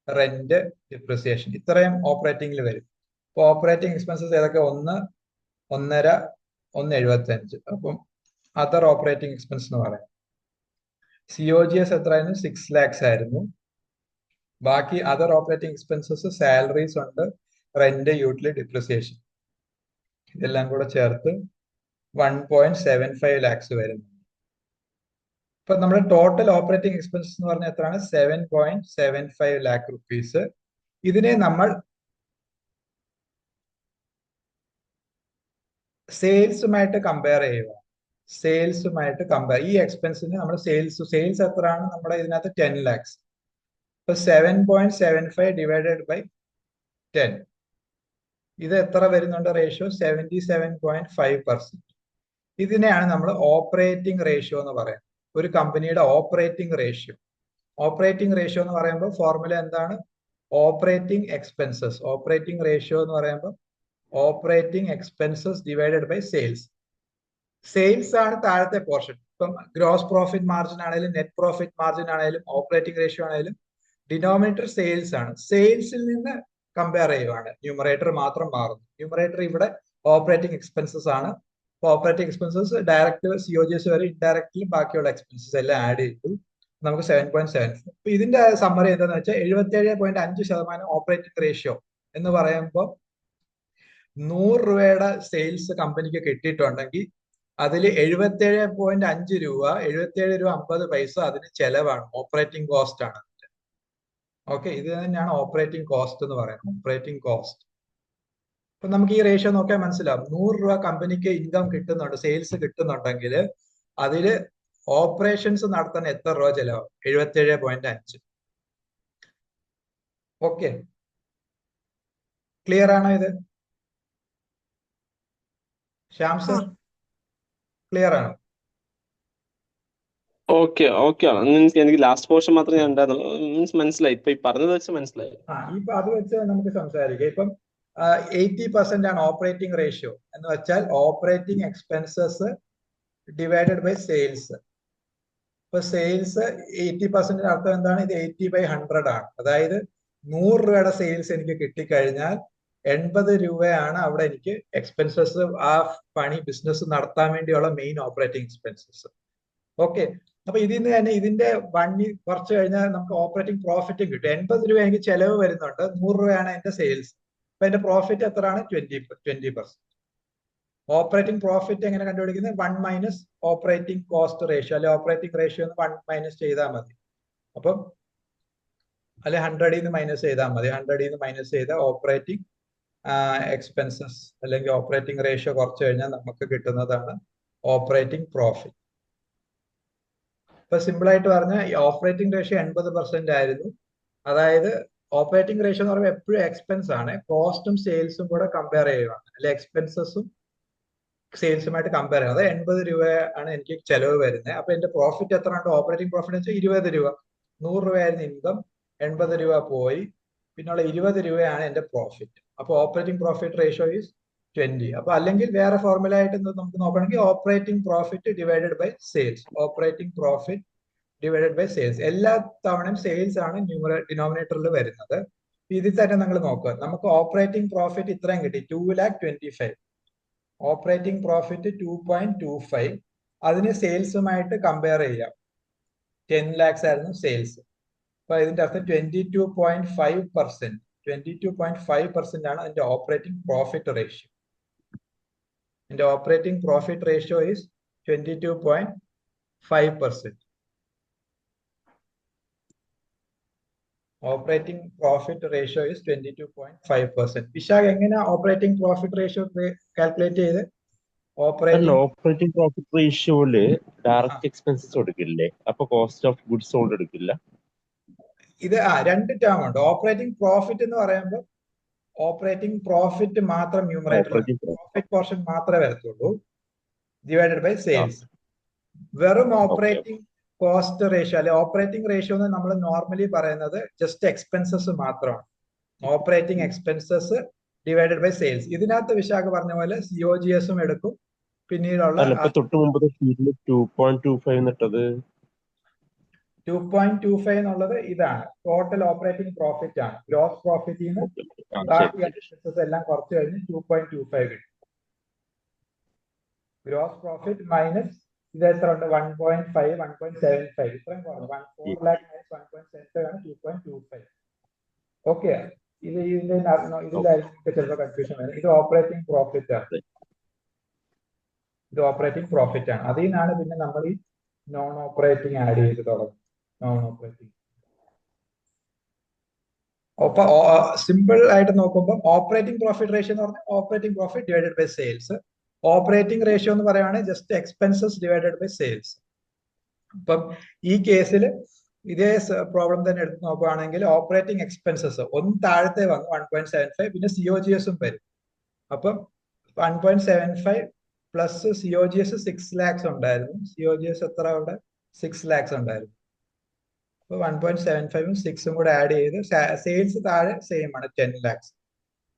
റെന്റ്, ഡിപ്രിസിയേഷൻ, ഇത്രയും ഓപ്പറേറ്റിംഗിൽ വരും. അപ്പൊ ഓപ്പറേറ്റിംഗ് എക്സ്പെൻസസ് ഏതൊക്കെ? 1, 1.5, 1.75. അപ്പം അതർ ഓപ്പറേറ്റിംഗ് എക്സ്പെൻസ് എന്ന് പറയാം. COGS എത്രയായിരുന്നു? 6 lakhs ആയിരുന്നു. ബാക്കി അതർ ഓപ്പറേറ്റിംഗ് എക്സ്പെൻസസ്, സാലറീസ് ഉണ്ട്, റെന്റ്, യൂട്ടിലിറ്റി, ഡിപ്രിസിയേഷൻ, ഇതെല്ലാം കൂടെ ചേർത്ത് 1.75 lakhs വരുന്നു. ഇപ്പൊ നമ്മുടെ ടോട്ടൽ ഓപ്പറേറ്റിംഗ് എക്സ്പെൻസസ് എന്ന് പറഞ്ഞാൽ എത്രയാണ്? 7.75 lakh rupees. ഇതിനെ നമ്മൾ സെയിൽസുമായിട്ട് കമ്പയർ ചെയ്യുക. ഈ എക്സ്പെൻസിന് നമ്മൾ സെയിൽസ് എത്രയാണ്? നമ്മുടെ ഇതിനകത്ത് 10 lakhs. ഇപ്പൊ 7.75 ഡിവൈഡഡ് ബൈ 10, ഇത് എത്ര വരുന്നുണ്ട് റേഷ്യോ? 77.5%. ഇതിനെയാണ് നമ്മൾ ഓപ്പറേറ്റിംഗ് റേഷ്യോ എന്ന് പറയുന്നത്, ഒരു കമ്പനിയുടെ ഓപ്പറേറ്റിംഗ് റേഷ്യോ. ഓപ്പറേറ്റിംഗ് റേഷ്യോ എന്ന് പറയുമ്പോൾ ഫോർമുല എന്താണ്? Operating expenses. ഓപ്പറേറ്റിംഗ് റേഷ്യോ എന്ന് പറയുമ്പോൾ operating expenses divided by sales. Sales ആണ് താഴത്തെ പോർഷൻ. ഇപ്പം ഗ്രോസ് പ്രോഫിറ്റ് മാർജിൻ ആണെങ്കിലും നെറ്റ് പ്രോഫിറ്റ് മാർജിൻ ആണെങ്കിലും ഓപ്പറേറ്റിംഗ് റേഷ്യോ ആണെങ്കിലും ഡിനോമിനേറ്റർ സെയിൽസ് ആണ്. സെയിൽസിൽ നിന്ന് കമ്പയർ ചെയ്യുവാണ്, ന്യൂമറേറ്റർ മാത്രം മാറുന്നു. ന്യൂമറേറ്റർ ഇവിടെ ഓപ്പറേറ്റിംഗ് എക്സ്പെൻസസ് ആണ്. ഓപ്പറേറ്റിംഗ് എക്സ്പെൻസസ് ഡയറക്റ്റ് COGS വരെ ഇൻഡയറക്റ്റ്ലി ബാക്കിയുള്ള എക്സ്പെൻസസ് എല്ലാം ആഡ് ചെയ്തു നമുക്ക് 7.74. അപ്പൊ ഇതിന്റെ സമ്മറി എന്താണെന്ന് വെച്ചാൽ 77.5% ഓപ്പറേറ്റിംഗ് റേഷ്യോ എന്ന് പറയുമ്പോൾ 100 രൂപയുടെ സെയിൽസ് കമ്പനിക്ക് കിട്ടിയിട്ടുണ്ടെങ്കിൽ അതിൽ 77.5 രൂപ, 77 രൂപ 50 പൈസ അതിന് ചെലവാണ്, ഓപ്പറേറ്റിംഗ് കോസ്റ്റ് ആണ്. ഓക്കെ, ഇത് തന്നെയാണ് ഓപ്പറേറ്റിംഗ് കോസ്റ്റ് എന്ന് പറയുന്നത്, ഓപ്പറേറ്റിംഗ് കോസ്റ്റ്. അപ്പൊ നമുക്ക് ഈ റേഷ്യോ നോക്കിയാൽ മനസ്സിലാവും. 100 രൂപ കമ്പനിക്ക് ഇൻകം കിട്ടുന്നുണ്ട്, സെയിൽസ് കിട്ടുന്നുണ്ടെങ്കിൽ അതില് ഓപ്പറേഷൻസ് നടത്താൻ എത്ര രൂപ ചെലവാകും? 77.5. ഓക്കെ, ക്ലിയർ ആണോ ഇത്? ശ്യാം സർ, ക്ലിയർ ആണോ? ഓക്കെ മീൻസ് എനിക്ക് ലാസ്റ്റ് പോർഷൻ മാത്രമേ ഞാൻ ഉണ്ടായിരുന്നുള്ളൂ. മീൻസ് മനസ്സിലായി, ഇപ്പൊ ഈ പറഞ്ഞത് വെച്ച് മനസ്സിലായി. ഇപ്പൊ അത് വെച്ച് നമുക്ക് സംസാരിക്കാം. ഇപ്പം 80% ആണ് ഓപ്പറേറ്റിംഗ് റേഷ്യോ എന്ന് വെച്ചാൽ operating expenses divided by sales. ഇപ്പൊ സെയിൽസ് 80% അർത്ഥം എന്താണ്? ഇത് 80/100 ആണ്. അതായത് 100 രൂപയുടെ സെയിൽസ് എനിക്ക് കിട്ടിക്കഴിഞ്ഞാൽ 80 രൂപയാണ് അവിടെ എനിക്ക് എക്സ്പെൻസസ്, ആ പണി ബിസിനസ് നടത്താൻ വേണ്ടിയുള്ള മെയിൻ ഓപ്പറേറ്റിംഗ് എക്സ്പെൻസസ്. ഓക്കെ, അപ്പൊ ഇതിന് തന്നെ ഇതിന്റെ കുറച്ച് കഴിഞ്ഞാൽ നമുക്ക് ഓപ്പറേറ്റിംഗ് പ്രോഫിറ്റും കിട്ടും. 80 രൂപ എനിക്ക് ചെലവ് വരുന്നുണ്ട്, 100 രൂപയാണ് എന്റെ സെയിൽസ്. അപ്പൊ എന്റെ പ്രോഫിറ്റ് എത്രയാണ്? 20%. ഓപ്പറേറ്റിംഗ് പ്രോഫിറ്റ് എങ്ങനെ കണ്ടുപിടിക്കുന്നത്? 1 മൈനസ് ഓപ്പറേറ്റിംഗ് കോസ്റ്റ് റേഷ്യോ, അല്ലെ ഓപ്പറേറ്റിംഗ് റേഷ്യോ 1 മൈനസ് ചെയ്താൽ മതി. അപ്പം അല്ലെ 100 മൈനസ് ചെയ്താൽ മതി. 100 മൈനസ് ചെയ്ത ഓപ്പറേറ്റിംഗ് എക്സ്പെൻസസ് അല്ലെങ്കിൽ ഓപ്പറേറ്റിംഗ് റേഷ്യോ കുറച്ച് കഴിഞ്ഞാൽ നമുക്ക് കിട്ടുന്നതാണ് ഓപ്പറേറ്റിംഗ് പ്രോഫിറ്റ്. ഇപ്പൊ സിമ്പിൾ ആയിട്ട് പറഞ്ഞാൽ ഓപ്പറേറ്റിംഗ് റേഷ്യോ 80% ആയിരുന്നു. അതായത് ഓപ്പറേറ്റിംഗ് റേഷ്യോ എന്ന് പറയുമ്പോൾ എപ്പോഴും എക്സ്പെൻസ് ആണ്, കോസ്റ്റും സെയിൽസും കൂടെ കമ്പയർ ചെയ്യുകയാണ്, അല്ലെ എക്സ്പെൻസസും സെയിൽസുമായിട്ട് കമ്പയർ ചെയ്യുന്നത്. അത് 80 രൂപയാണ് എനിക്ക് ചെലവ് വരുന്നത്. അപ്പൊ എന്റെ പ്രോഫിറ്റ് എത്ര ഉണ്ട്? ഓപ്പറേറ്റിംഗ് പ്രോഫിറ്റ് വെച്ചാൽ 20 രൂപ. 100 രൂപയായിരുന്നു ഇൻകം, 80 രൂപ പോയി, പിന്നുള്ള 20 രൂപയാണ് എന്റെ പ്രോഫിറ്റ്. അപ്പൊ ഓപ്പറേറ്റിംഗ് പ്രോഫിറ്റ് റേഷ്യോ ഈസ് 20. അപ്പൊ അല്ലെങ്കിൽ വേറെ ഫോർമുല ആയിട്ട് നമുക്ക് നോക്കുകയാണെങ്കിൽ operating profit divided by sales, operating profit divided by sales. എല്ലാ തവണയും സെയിൽസ് ആണ് ഡിനോമിനേറ്ററിൽ വരുന്നത്. ഇതിൽ തന്നെ നിങ്ങൾ നോക്കുക, നമുക്ക് ഓപ്പറേറ്റിംഗ് പ്രോഫിറ്റ് ഇത്രയും കിട്ടി, 2,25,000. Operating profit 2.25. അതിന് സെയിൽസുമായിട്ട് കമ്പയർ ചെയ്യാം. 10 lakhs ആയിരുന്നു സെയിൽസ്. അപ്പൊ ഇതിന്റെ അർത്ഥം 22.5%. 22.5% ആണ് അതിന്റെ ഓപ്പറേറ്റിംഗ് പ്രോഫിറ്റ് റേഷ്യോ. എന്റെ operating profit ratio is 22.5%. Operating profit ratio is 22.5%. Vishakh, എങ്ങനെ ഓപ്പറേറ്റിംഗ് പ്രോഫിറ്റ് റേഷ്യോ കാൽക്കുലേറ്റ് ചെയ്ത്? ഓപ്പറേറ്റിംഗ് പ്രോഫിറ്റ് റേഷ്യോയില് ഡയറക്റ്റ് എക്സ്പെൻസസ് കൊടുക്കില്ലേ? അപ്പൊ കോസ്റ്റ് ഓഫ് ഗുഡ്സ് സോൾഡ് എടുക്കില്ല? ഇത് രണ്ട് ടേം ഉണ്ട്. ഓപ്പറേറ്റിംഗ് പ്രോഫിറ്റ് എന്ന് പറയുമ്പോൾ ഓപ്പറേറ്റിംഗ് പ്രോഫിറ്റ് മാത്രം ന്യൂമറേറ്റർ, പ്രോഫിറ്റ് പോർഷൻ മാത്രമേ വരത്തുള്ളൂ, ഡിവൈഡഡ് ബൈ സെയിൽസ്. വെറും ഓപ്പറേറ്റിംഗ് കോസ്റ്റ് റേഷ്യോ അല്ലെ ഓപ്പറേറ്റിംഗ് റേഷ്യോ എന്ന് നമ്മൾ നോർമലി പറയുന്നത് ജസ്റ്റ് എക്സ്പെൻസസ് മാത്രമാണ്. Operating expenses divided by sales. ഇതിനകത്ത് വിശാഖ പറഞ്ഞ പോലെ COGSഉം എടുക്കും. പിന്നീടുള്ള 2.25 എന്നുള്ളത് ഇതാണ് ടോട്ടൽ ഓപ്പറേറ്റിംഗ് പ്രോഫിറ്റ് ആണ്. ഗ്രോസ് പ്രോഫിറ്റിൽ നിന്ന് ബാക്കി എക്സ്പെൻസസ് എല്ലാം കുറച്ച് കഴിഞ്ഞ് 2.25 കിട്ടും. ഗ്രോസ് പ്രോഫിറ്റ് മൈനസ് ഇത് എത്ര ഉണ്ട്? 1.5, 1.75, ഇത്രയും കുറവ്. 4 lakh minus 1.75 ആണ് 2.25. ഓക്കെ, ഇതിലായിരിക്കും ചിലപ്പോൾ കൺഫ്യൂഷൻ വരുന്നത്. ഇത് ഓപ്പറേറ്റിംഗ് പ്രോഫിറ്റ് ആണ്. ഇത് ഓപ്പറേറ്റിംഗ് പ്രോഫിറ്റ് ആണ്. അതിൽ നിന്നാണ് പിന്നെ നമ്മൾ ഈ നോൺ ഓപ്പറേറ്റിംഗ് ആഡ് ചെയ്ത് തുടങ്ങും. Non operating. അപ്പൊ സിമ്പിൾ ആയിട്ട് നോക്കുമ്പോൾ ഓപ്പറേറ്റിംഗ് പ്രോഫിറ്റ് റേഷ്യോ എന്ന് പറഞ്ഞാൽ operating profit divided by sales. Operating ratio എന്ന് പറയുകയാണെങ്കിൽ just expenses divided by sales. അപ്പം ഈ കേസിൽ ഇതേ പ്രോബ്ലം തന്നെ എടുത്ത് നോക്കുകയാണെങ്കിൽ ഓപ്പറേറ്റിംഗ് എക്സ്പെൻസസ് ഒന്ന് താഴത്തെ വന്നു 1.75, പിന്നെ COGSഉം വരും. അപ്പം 1.75 പ്ലസ് COGS 6 lakhs ഉണ്ടായിരുന്നു. COGS എത്ര അവിടെ? 6 lakhs ഉണ്ടായിരുന്നു. അപ്പൊ 1.75ഉം 6ഉം കൂടെ ആഡ് ചെയ്ത് സെയിൽസ് താഴെ സെയിം ആണ് 10 lakhs.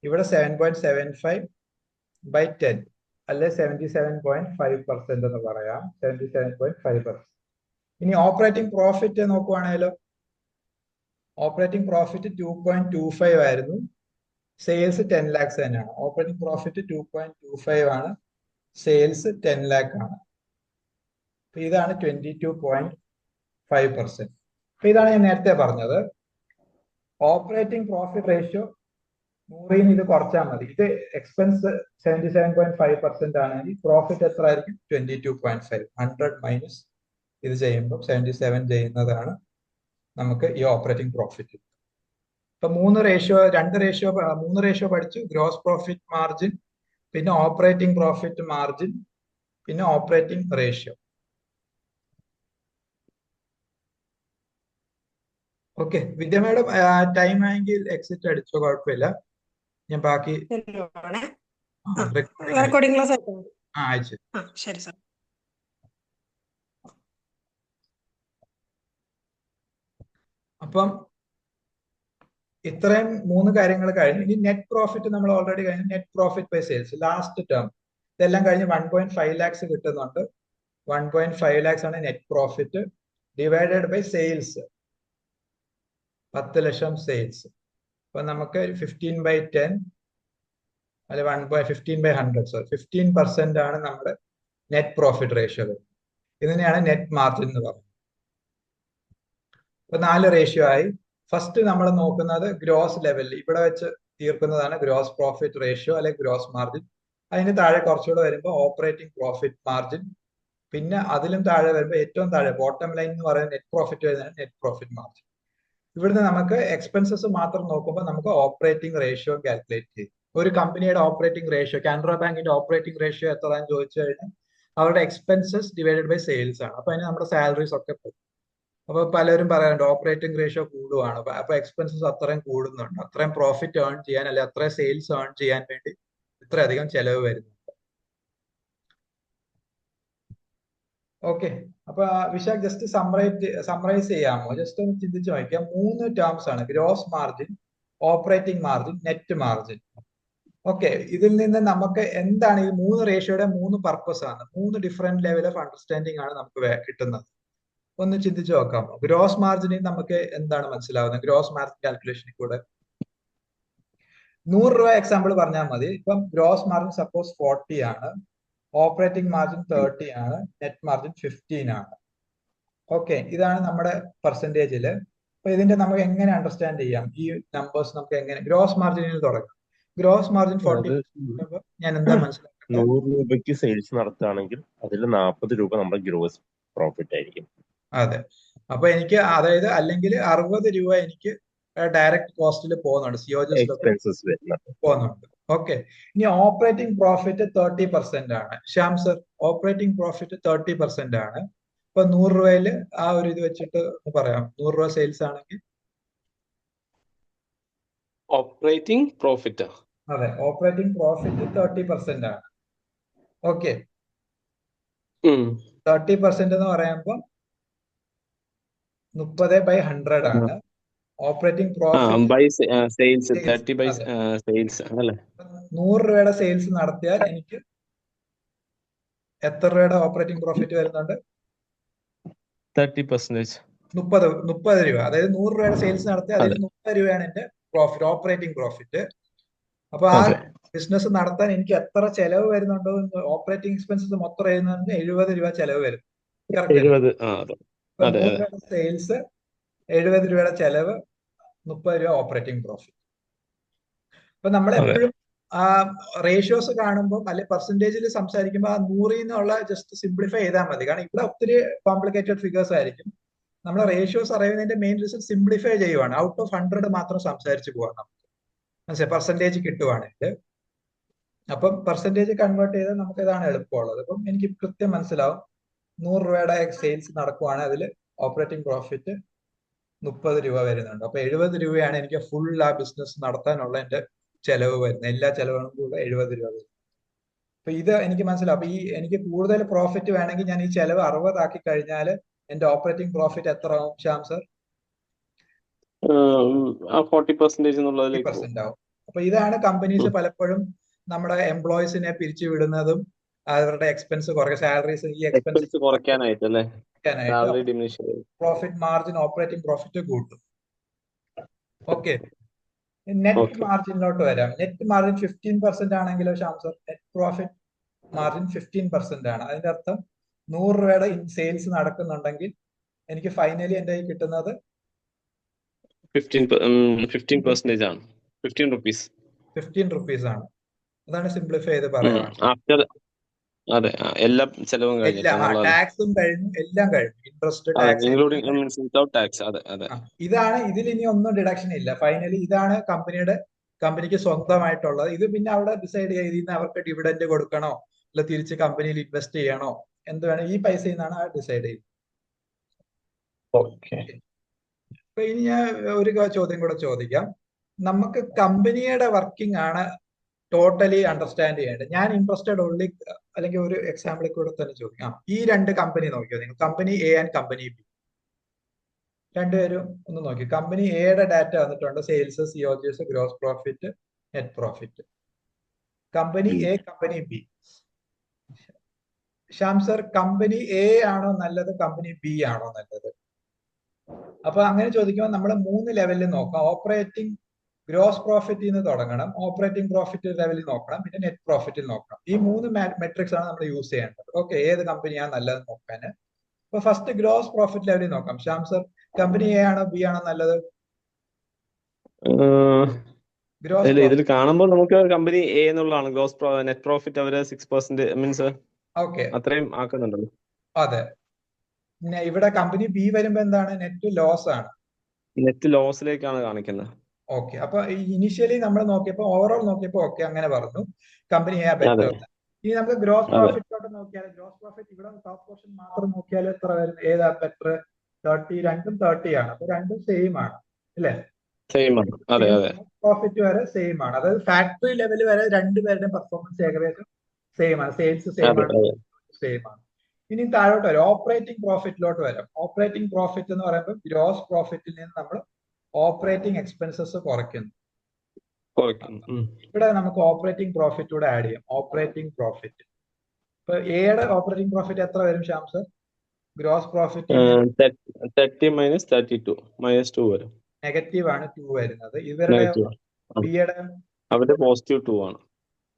ഇവിടെ 7.75 ബൈ 10 അല്ലെ 77.5% എന്ന് പറയാം. 77.5%. ഇനി ഓപ്പറേറ്റിംഗ് പ്രോഫിറ്റ് നോക്കുവാണെങ്കിലോ, ഓപ്പറേറ്റിംഗ് പ്രോഫിറ്റ് 2.25 ആയിരുന്നു. സെയിൽസ് 10 lakhs തന്നെയാണ്. ഓപ്പറേറ്റിംഗ് പ്രോഫിറ്റ് 2.25 ആണ്, സെയിൽസ് 10 lakh ആണ്. അപ്പൊ ഇതാണ് 22.5%. അപ്പൊ ഇതാണ് ഞാൻ നേരത്തെ പറഞ്ഞത്. ഓപ്പറേറ്റിംഗ് പ്രോഫിറ്റ് റേഷ്യോ 100 ഇത് കുറച്ചാൽ മതി. ഇത് എക്സ്പെൻസ് 77.5% ആണെങ്കിൽ പ്രോഫിറ്റ് എത്ര ആയിരിക്കും? 22.5. 100 മൈനസ് ഇത് ചെയ്യുമ്പോൾ 77 ചെയ്യുന്നതാണ് നമുക്ക് ഈ ഓപ്പറേറ്റിംഗ് പ്രോഫിറ്റ്. ഇപ്പൊ 3 റേഷ്യോ പഠിച്ചു. ഗ്രോസ് പ്രോഫിറ്റ് മാർജിൻ, പിന്നെ ഓപ്പറേറ്റിംഗ് പ്രോഫിറ്റ് മാർജിൻ, പിന്നെ ഓപ്പറേറ്റിംഗ് റേഷ്യോ. ഓക്കെ വിദ്യ മാഡം, ടൈം ആയെങ്കിൽ എക്സിറ്റ് അടിച്ചോ, കുഴപ്പമില്ല. ഞാൻ ബാക്കി റെക്കോർഡിംഗ് ക്ലാസ് ആയിട്ടോ? അയച്ചു. ശരി സാർ. അപ്പം ഇത്രയും 3 കാര്യങ്ങൾ കഴിഞ്ഞു. ഇനി നെറ്റ് പ്രോഫിറ്റ് നമ്മൾ ഓൾറെഡി കഴിഞ്ഞു. Net profit by sales last term ഇതെല്ലാം കഴിഞ്ഞ് 1.5 lakhs കിട്ടുന്നുണ്ട്. 1.5 lakhs ആണ് net profit divided by sales. 10 ലക്ഷം സെയിൽസ്. അപ്പൊ നമുക്ക് 15/10 അല്ലെ 15/100 സോറി 15% ആണ് നമ്മുടെ നെറ്റ് പ്രോഫിറ്റ് റേഷ്യോ. ഇതിനെയാണ് നെറ്റ് മാർജിൻ എന്ന് പറയുന്നത്. ഇപ്പൊ 4 റേഷ്യോ ആയി. ഫസ്റ്റ് നമ്മൾ നോക്കുന്നത് ഗ്രോസ് ലെവലിൽ ഇവിടെ വെച്ച് തീർക്കുന്നതാണ് ഗ്രോസ് പ്രോഫിറ്റ് റേഷ്യോ അല്ലെ ഗ്രോസ് മാർജിൻ. അതിന് താഴെ കുറച്ചുകൂടെ വരുമ്പോൾ ഓപ്പറേറ്റിംഗ് പ്രോഫിറ്റ് മാർജിൻ, പിന്നെ അതിലും താഴെ വരുമ്പോൾ ഏറ്റവും താഴെ ബോട്ടം ലൈൻ എന്ന് പറയുന്ന നെറ്റ് പ്രോഫിറ്റ് വരുന്നതാണ് നെറ്റ് പ്രോഫിറ്റ് മാർജിൻ. ഇവിടുന്ന് നമുക്ക് എക്സ്പെൻസസ് മാത്രം നോക്കുമ്പോൾ നമുക്ക് ഓപ്പറേറ്റിംഗ് റേഷ്യോ കാൽക്കുലേറ്റ് ചെയ്യും. ഒരു കമ്പനിയുടെ ഓപ്പറേറ്റിംഗ് റേഷ്യോ, കാനറ ബാങ്കിന്റെ ഓപ്പറേറ്റിംഗ് റേഷ്യോ എത്രയാണെന്ന് ചോദിച്ചു കഴിഞ്ഞാൽ അവരുടെ എക്സ്പെൻസസ് ഡിവൈഡഡ് ബൈ സെയിൽസ് ആണ്. അപ്പൊ അതിന് നമ്മുടെ സാലറീസ് ഒക്കെ പോകും. അപ്പൊ പലരും പറയാറുണ്ട് ഓപ്പറേറ്റിംഗ് റേഷ്യോ കൂടുവാണ്, അപ്പൊ എക്സ്പെൻസസ് അത്രയും കൂടുന്നുണ്ട്, അത്രയും പ്രോഫിറ്റ് ഏൺ ചെയ്യാൻ അല്ലെ അത്രയും സെയിൽസ് ഏൺ ചെയ്യാൻ വേണ്ടി ഇത്രയധികം ചെലവ് വരുന്നുണ്ട്. ഓക്കെ, അപ്പൊ വിശാഖ് ജസ്റ്റ് സമ്മറൈസ് ചെയ്യാമോ? ജസ്റ്റ് ഒന്ന് ചിന്തിച്ചു നോക്കിയാൽ 3 ടേംസ് ആണ്: gross margin, operating margin, net margin. Okay, ഇതിൽ നിന്ന് നമുക്ക് എന്താണ് ഈ 3 റേഷ്യോയുടെ 3 പർപ്പസ് ആണ്, 3 ഡിഫറെന്റ് ലെവൽ ഓഫ് അണ്ടർസ്റ്റാൻഡിംഗ് ആണ് നമുക്ക് കിട്ടുന്നത്. ഒന്ന് ചിന്തിച്ചു നോക്കാമോ? ഗ്രോസ് മാർജിനിൽ നമുക്ക് എന്താണ് മനസ്സിലാവുന്നത്? ഗ്രോസ് മാർജിൻ കാൽക്കുലേഷനിൽ കൂടെ 100 രൂപ എക്സാമ്പിൾ പറഞ്ഞാൽ മതി. ഇപ്പം ഗ്രോസ് മാർജിൻ സപ്പോസ് 40 ആണ്, ഓപ്പറേറ്റിംഗ് മാർജിൻ 30 ആണ്, നെറ്റ് മാർജിൻ 15 ആണ്. ഓക്കെ, ഇതാണ് നമ്മുടെ പെർസെന്റേജില്. അപ്പൊ ഇതിന്റെ നമുക്ക് എങ്ങനെ അണ്ടർസ്റ്റാൻഡ് ചെയ്യാം? ഈ നമ്പേഴ്സ് നമുക്ക് എങ്ങനെ ഗ്രോസ് മാർജിനിൽ തുടങ്ങാം? ഗ്രോസ് മാർജിൻ 40 ഞാൻ എന്താ മനസ്സിലാക്കുന്നത്? 100 രൂപയ്ക്ക് സെയിൽസ് നടത്തുകയാണെങ്കിൽ അതിൽ 40 രൂപ നമ്മുടെ ഗ്രോസ് പ്രോഫിറ്റ് ആയിരിക്കും. അതെ, അപ്പൊ എനിക്ക് അതായത് അല്ലെങ്കിൽ 60 രൂപ എനിക്ക് ഡയറക്റ്റ് കോസ്റ്റിൽ പോകുന്നുണ്ട്, സിഒജിഎസിലൊക്കെ പോകുന്നുണ്ട്. ഓക്കെ, ഇനി ഓപ്പറേറ്റിംഗ് പ്രോഫിറ്റ് 30% ആണ്. ശ്യാം സർ, ഓപ്പറേറ്റിംഗ് പ്രോഫിറ്റ് 30% ആണ്. ഇപ്പൊ 100 രൂപയില് ആ ഒരു ഇത് വെച്ചിട്ട് പറയാം, 100 രൂപ സെയിൽസ് ആണെങ്കിൽ ഓപ്പറേറ്റിംഗ് പ്രോഫിറ്റ്, അതെ, ഓപ്പറേറ്റിംഗ് പ്രോഫിറ്റ് 30% ആണ്. ഓക്കെ, 30% എന്ന് പറയുമ്പോൾ 30/100 ആണ്. Operating profit sales 30 by sales അല്ലേ? 100 രൂപയുടെ സെയിൽസ് നടത്തിയാൽ എനിക്ക് എത്ര രൂപയുടെ ഓപ്പറേറ്റിംഗ് പ്രോഫിറ്റ് വരുന്നുണ്ട്? 30%. 30 രൂപ. അതായത് 100 രൂപയുടെ സെയിൽസ് നടത്തിയാൽ അതിൽ 30 രൂപയാണ് എന്റെ പ്രോഫിറ്റ്, ഓപ്പറേറ്റിംഗ് പ്രോഫിറ്റ്. അപ്പൊ ആ ബിസിനസ് നടത്താൻ എനിക്ക് എത്ര ചെലവ് വരുന്നുണ്ടോ? ഓപ്പറേറ്റിംഗ് എക്സ്പെൻസസ് മൊത്തം എഴുതുന്നതിന് 70 രൂപ ചെലവ് വരും. സെയിൽസ് 70 രൂപയുടെ ചെലവ്, 30 രൂപ ഓപ്പറേറ്റിംഗ് പ്രോഫിറ്റ്. അപ്പൊ നമ്മൾ എപ്പോഴും ആ റേഷ്യോസ് കാണുമ്പോൾ അല്ലെ പെർസെന്റേജിൽ സംസാരിക്കുമ്പോൾ ആ 100 നിന്നുള്ള ജസ്റ്റ് സിംപ്ലിഫൈ ചെയ്താൽ മതി. കാരണം ഇവിടെ ഒത്തിരി കോംപ്ലിക്കേറ്റഡ് ഫിഗേഴ്സ് ആയിരിക്കും. നമ്മൾ റേഷ്യോസ് അറിയുന്നതിന്റെ മെയിൻ റീസൺ സിംപ്ലിഫൈ ചെയ്യുവാണ്. ഔട്ട് ഓഫ് 100 മാത്രം സംസാരിച്ച് പോവാം നമുക്ക്, മനസ്സിലായി? പെർസെന്റേജ് കിട്ടുവാണെങ്കിൽ അപ്പം പെർസെന്റേജ് കൺവേർട്ട് ചെയ്താൽ നമുക്ക് ഇതാണ് എളുപ്പമുള്ളത്. അപ്പം എനിക്ക് കൃത്യം മനസ്സിലാവും 100 രൂപയുടെ സെയിൽസ് നടക്കുവാണ്, അതിൽ ഓപ്പറേറ്റിംഗ് പ്രോഫിറ്റ് 30 രൂപ വരുന്നുണ്ട്. അപ്പൊ 70 രൂപയാണ് എനിക്ക് ഫുൾ ആ ബിസിനസ് നടത്താനുള്ള എന്റെ ചെലവ് വരുന്നത്. എല്ലാ ചെലവുകളും കൂടെ 70 രൂപ വരും. അപ്പൊ ഇത് എനിക്ക് മനസ്സിലാവും. അപ്പൊ ഈ എനിക്ക് കൂടുതൽ പ്രോഫിറ്റ് വേണമെങ്കിൽ ഞാൻ ഈ ചെലവ് 60 ആക്കി കഴിഞ്ഞാൽ എന്റെ ഓപ്പറേറ്റിംഗ് പ്രോഫിറ്റ് എത്ര ആവും ശ്യാം സർ? 40% ആവും. അപ്പൊ ഇതാണ് കമ്പനീസ് പലപ്പോഴും നമ്മുടെ എംപ്ലോയീസിനെ പിരിച്ചു വിടുന്നതും അവരുടെ എക്സ്പെൻസ് കുറയ്ക്കുക, സാലറീസ് ഈ എക്സ്പെൻസ് എക്സ്പെൻസ് കുറയ്ക്കാനായിട്ട് അല്ലേ, കുറയ്ക്കാനായിട്ട് സാലറി ഡിമിനിഷ് ചെയ്യും. പ്രോഫിറ്റ് മാർജിൻ, ഓപ്പറേറ്റിംഗ് പ്രോഫിറ്റ് കൂട്ടും. Okay, net Okay. മാർജിനിലോട്ട് വരാം. നെറ്റ് മാർജിൻ 15% ആണെങ്കിലോ ഷാംസർ, നെറ്റ് പ്രോഫിറ്റ് മാർജിൻ 15% ആണ്. അതിന്റെ അർത്ഥം 100 രൂപയുടെ സെയിൽസ് നടക്കുന്നുണ്ടെങ്കിൽ എനിക്ക് ഫൈനലി എന്റെ കയ്യിൽ കിട്ടുന്നത് 15% ആണ്, 15 rupees. 15 റുപ്പീസ് ആണ്. അതാണ് സിംപ്ലിഫൈ ചെയ്ത് പറയുവാണ്. ആഫ്റ്റർ അതെ, എല്ലാ ചെലവും എല്ലാം, കഴിഞ്ഞിട്ട് ടാക്സും കഴിഞ്ഞു, എല്ലാം കഴിഞ്ഞു, ഇൻട്രസ്റ്റ്, അതെ, tax, including means without tax. അതെ അതെ. ഇതാണ്. ഇതിൽ ഇനി ഒന്നും ഡിഡക്ഷൻ ഇല്ല. ഫൈനലി ഇതാണ് കമ്പനിക്ക് സ്വന്തമായിട്ടുള്ളത്. ഇത് പിന്നെ അവിടെ ഡിസൈഡ് ചെയ്ത് അവർക്ക് ഡിവിഡൻഡ് കൊടുക്കണോ അല്ല തിരിച്ച് കമ്പനിയിൽ ഇൻവെസ്റ്റ് ചെയ്യണോ, എന്ത് വേണം, ഈ പൈസയിൽ നിന്നാണ് ഡിസൈഡ് ചെയ്യുന്നത്. ഓക്കെ. അപ്പൊ ഇനി ഞാൻ ഒരു ചോദ്യം കൂടെ ചോദിക്കാം. നമുക്ക് കമ്പനിയുടെ വർക്കിംഗ് ആണ് ടോട്ടലി അണ്ടർസ്റ്റാൻഡ് ചെയ്യേണ്ടത്. ഞാൻ ഇൻട്രസ്റ്റഡ് ഓൺലി, അല്ലെങ്കിൽ ഒരു എക്സാമ്പിളിൽ കൂടെ തന്നെ ചോദിക്കാം. ഈ രണ്ട് കമ്പനി നോക്കിയോ നിങ്ങൾ, company A and company B, രണ്ടുപേരും ഒന്ന് നോക്കി. കമ്പനി എയുടെ ഡാറ്റ വന്നിട്ടുണ്ട്, sales, COGS, gross profit, net profit. Company A, company B. Shyam sir, company A ആണോ നല്ലത്, കമ്പനി ബി ആണോ നല്ലത്? അപ്പൊ അങ്ങനെ ചോദിക്കുമ്പോൾ നമ്മൾ 3 ലെവലിൽ നോക്കാം. ഓപ്പറേറ്റിംഗ് ഗ്രോസ് പ്രോഫിറ്റിൽ നിന്ന് തുടങ്ങണം, ഓപ്പറേറ്റിംഗ് പ്രോഫിറ്റ് ലെവലിൽ നോക്കണം, പിന്നെ നെറ്റ് പ്രോഫിറ്റിൽ നോക്കണം. ഈ 3 മെട്രിക്സ് ആണ് നമ്മൾ യൂസ് ചെയ്യേണ്ടത്. ഓക്കെ, ഏത് കമ്പനിയാണ് നല്ലത് നോക്കാൻ. അപ്പൊ ഫസ്റ്റ് ഗ്രോസ് പ്രോഫിറ്റ് ലെവലിൽ നോക്കാം. ശ്യാം സർ, കമ്പനി എ ആണോ ബി ആണോ നല്ലത്? ഗ്രോസ് ഇതിൽ കാണുമ്പോൾ നമുക്ക് കമ്പനി എ എന്നുള്ളതാണ്. നെറ്റ് പ്രോഫിറ്റ് അവര് 6% മീൻസ് ഓക്കെ, അത്രയും ആക്കുന്നുണ്ടല്ലോ. അതെ. പിന്നെ ഇവിടെ കമ്പനി ബി വരുമ്പോ എന്താണ്, നെറ്റ് ലോസ് ആണ്. നെറ്റ് ലോസിലേക്കാണ് കാണിക്കുന്നത്. ഓക്കെ, അപ്പൊ ഇനിഷ്യലി നമ്മൾ നോക്കിയപ്പോ, ഓവറോൾ നോക്കിയപ്പോ ഓക്കെ അങ്ങനെ പറഞ്ഞു, കമ്പനി എ ബെറ്റർ. ഇനി നമുക്ക് ഗ്രോസ് പ്രോഫിറ്റിലോട്ട് നോക്കിയാൽ, ഗ്രോസ് പ്രോഫിറ്റ് ഇവിടെ ടോപ്പ് പോർഷൻ മാത്രം നോക്കിയാൽ എത്ര വരും, ഏതാ ബെറ്റർ? 30, രണ്ടും 30 ആണ്. അപ്പൊ രണ്ടും സെയിം ആണ് അല്ലേ? സെയിം ആണ്. അതെ അതെ. പ്രോഫിറ്റ് വരെ സെയിം ആണ്. അതായത് ഫാക്ടറി ലെവൽ വരെ രണ്ടുപേരുടെയും പെർഫോമൻസ് ഏകദേശം സെയിം ആണ്. സെയിൽസ് സെയിം ആണ്, സെയിം ആണ്. ഇനി താഴോട്ട് വരാം, ഓപ്പറേറ്റിംഗ് പ്രോഫിറ്റിലോട്ട് വരാം. ഓപ്പറേറ്റിംഗ് പ്രോഫിറ്റ് എന്ന് പറയുമ്പോൾ ഗ്രോസ് പ്രോഫിറ്റിൽ നിന്ന് നമ്മൾ ഓപ്പറേറ്റിംഗ് എക്സ്പെൻസസ് കുറയ്ക്കുന്നു. ഇവിടെ നമുക്ക് ഓപ്പറേറ്റിംഗ് പ്രോഫിറ്റ് കൂടെ ആഡ് ചെയ്യാം. ഓപ്പറേറ്റിംഗ് പ്രോഫിറ്റ്, ഇപ്പൊ എയുടെ ഓപ്പറേറ്റിംഗ് പ്രോഫിറ്റ് എത്ര വരും ശ്യാം സർ? ഗ്രോസ് പ്രോഫിറ്റ് 30 - 32 -2 വരും. നെഗറ്റീവ് ആണ് 2 വരുന്നത്. ഇവരുടെ ബിയുടെ അവരുടെ +2 ആണ്.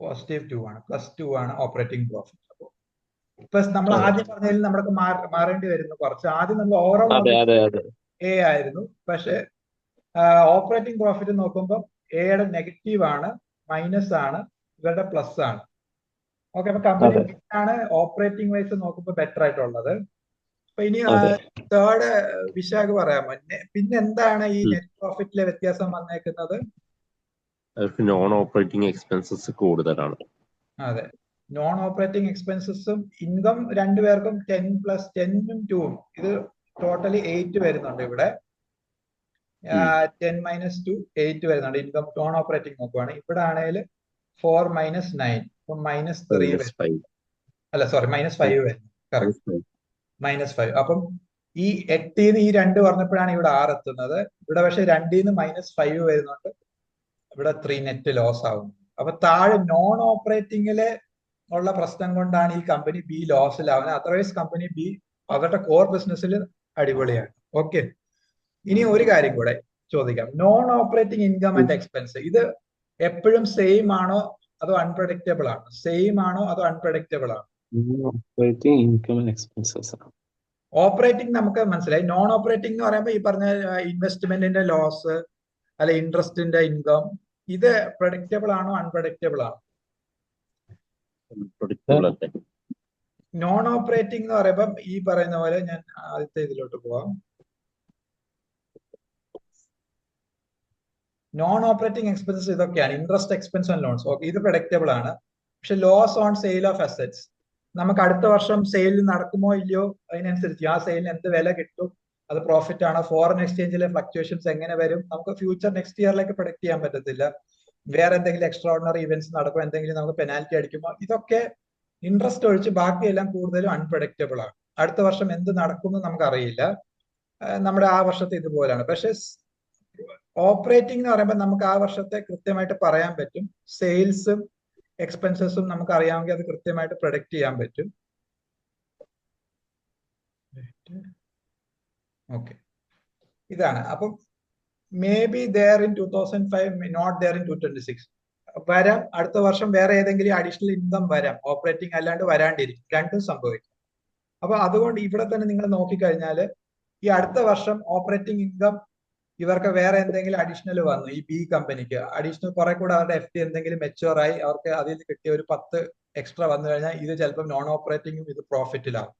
+2 ആണ്, +2 ആണ് ഓപ്പറേറ്റിംഗ് പ്രോഫിറ്റ്. പ്ലസ് നമ്മൾ ആദ്യം പറഞ്ഞതിൽ നമ്മൾക്ക് മാറേണ്ടി വരുന്നു കുറച്ച്. ആദ്യം നമ്മൾ ഓവറോൾ എ ആയിരുന്നു, പക്ഷെ ഓപ്പറേറ്റിംഗ് പ്രോഫിറ്റ് നോക്കുമ്പോൾ എയുടെ നെഗറ്റീവ് ആണ്, മൈനസ് ആണ്, ഇവരുടെ പ്ലസ് ആണ്. ഓക്കെ, അപ്പൊ കമ്പനി ആണ് ഓപ്പറേറ്റിംഗ് വൈസ് നോക്കുമ്പോൾ ബെറ്റർ ആയിട്ടുള്ളത്. അപ്പൊ ഇനി തേർഡ് വിശാഖ് പറയാമോ, പിന്നെ എന്താണ് ഈ നെറ്റ് പ്രോഫിറ്റിലെ വ്യത്യാസം വന്നേക്കുന്നത്? നോൺ ഓപ്പറേറ്റിംഗ് എക്സ്പെൻസസ് കൂടുതലാണ്. അതെ, നോൺ ഓപ്പറേറ്റിംഗ് എക്സ്പെൻസസും ഇൻകം രണ്ടുപേർക്കും 10 + 10 ഉം 2 ഉം, ഇത് ടോട്ടലി 8 വരുന്നുണ്ട് ഇവിടെ. 10 - 2 8 വരുന്നുണ്ട്. ഇൻകം നോൺ ഓപ്പറേറ്റിംഗ് നോക്കുവാണ്. ഇവിടെ ആണെങ്കിൽ 4 - 9, അപ്പൊ -3 വരും. അല്ല സോറി, -5 വരും. കറക്റ്റ്, -5. അപ്പം ഈ 8 ഈ 2 പറഞ്ഞപ്പോഴാണ് ഇവിടെ 6 എത്തുന്നത്. ഇവിടെ പക്ഷെ 2 -5 വരുന്നുണ്ട്. ഇവിടെ 3 നെറ്റ് ലോസ് ആവുന്നു. അപ്പൊ താഴെ നോൺ ഓപ്പറേറ്റിംഗിലെ ഉള്ള പ്രശ്നം കൊണ്ടാണ് ഈ കമ്പനി ബി ലോസിലാവുന്നത്. അതർവൈസ് കമ്പനി ബി അവരുടെ കോർ ബിസിനസ്സിൽ അടിപൊളിയാണ്. ഓക്കെ, ഇനി ഒരു കാര്യം കൂടെ ചോദിക്കാം. Non operating income and expense, ഇത് എപ്പോഴും സെയിം ആണോ അതോ അൺപ്രഡിക്റ്റബിൾ ആണോ? സെയിം ആണോ അതോ അൺപ്രഡിക്റ്റബിൾ ആണോ? ഓപ്പറേറ്റിംഗ് നമുക്ക് മനസ്സിലായി. നോൺ ഓപ്പറേറ്റിംഗ് എന്ന് പറയുമ്പോൾ ഈ പറഞ്ഞ ഇൻവെസ്റ്റ്മെന്റിന്റെ ലോസ് അല്ലെ ഇൻട്രസ്റ്റിന്റെ ഇൻകം, ഇത് പ്രഡിക്റ്റബിൾ ആണോ അൺപ്രഡിക്റ്റബിൾ ആണോ? നോൺ ഓപ്പറേറ്റിംഗ് എന്ന് പറയുമ്പോൾ ഈ പറയുന്ന പോലെ, ഞാൻ ആദ്യത്തെ ഇതിലോട്ട് പോവാം. നോൺ ഓപ്പറേറ്റിംഗ് എക്സ്പെൻസസ് ഇതൊക്കെയാണ്, interest, expense and loans. Okay, ഇത് പ്രഡിക്റ്റബിൾ ആണ്. പക്ഷെ loss on sale of assets, നമുക്ക് അടുത്ത വർഷം സെയിൽ നടക്കുമോ ഇല്ലയോ അതിനനുസരിച്ച് ആ സെയിലിന് എന്ത് വില കിട്ടും, അത് പ്രോഫിറ്റ് ആണോ, ഫോറിൻ എക്സ്ചേഞ്ചിലെ ഫ്ലക്ച്വേഷൻസ് എങ്ങനെ വരും, നമുക്ക് ഫ്യൂച്ചർ നെക്സ്റ്റ് ഇയറിലേക്ക് പ്രൊഡിക്ട് ചെയ്യാൻ പറ്റത്തില്ല. വേറെ എന്തെങ്കിലും എക്സ്ട്രാ ഓർഡിനറി ഇവന്റ്സ് നടക്കും, എന്തെങ്കിലും നമുക്ക് പെനാൽറ്റി അടിക്കുമ്പോൾ, ഇതൊക്കെ ഇൻട്രസ്റ്റ് ഒഴിച്ച് ബാക്കിയെല്ലാം കൂടുതലും അൺപ്രഡിക്റ്റബിൾ ആണ്. അടുത്ത വർഷം എന്ത് നടക്കുമെന്ന് നമുക്ക് അറിയില്ല. നമ്മുടെ ആ വർഷത്തെ ഇതുപോലെയാണ്. പക്ഷെ ഓപ്പറേറ്റിംഗ് എന്ന് പറയുമ്പോൾ നമുക്ക് ആ വർഷത്തെ കൃത്യമായിട്ട് പറയാൻ പറ്റും. സെയിൽസും എക്സ്പെൻസസും നമുക്ക് അറിയാമെങ്കിൽ അത് കൃത്യമായിട്ട് പ്രൊഡക്റ്റ് ചെയ്യാൻ പറ്റും. ഓക്കെ, ഇതാണ്. അപ്പം maybe there in 2005, not there in 2026. വരാം, അടുത്ത വർഷം വേറെ ഏതെങ്കിലും അഡീഷണൽ ഇൻകം വരാം, ഓപ്പറേറ്റിംഗ് അല്ലാണ്ട് വരാണ്ടിരിക്കും, രണ്ടും സംഭവിക്കും. അപ്പൊ അതുകൊണ്ട് ഇവിടെ തന്നെ നിങ്ങൾ നോക്കിക്കഴിഞ്ഞാൽ ഈ അടുത്ത വർഷം ഓപ്പറേറ്റിംഗ് ഇൻകം ഇവർക്ക് വേറെ എന്തെങ്കിലും അഡീഷണൽ വന്നു, ഈ ബി കമ്പനിക്ക് അഡീഷണൽ കുറെ കൂടെ അവരുടെ FD എന്തെങ്കിലും മെച്ചുവർ ആയി അവർക്ക് അതിൽ നിന്ന് കിട്ടിയ ഒരു 10 എക്സ്ട്രാ വന്നു കഴിഞ്ഞാൽ ഇത് ചിലപ്പോൾ നോൺ ഓപ്പറേറ്റിംഗും ഇത് പ്രോഫിറ്റിലാവും.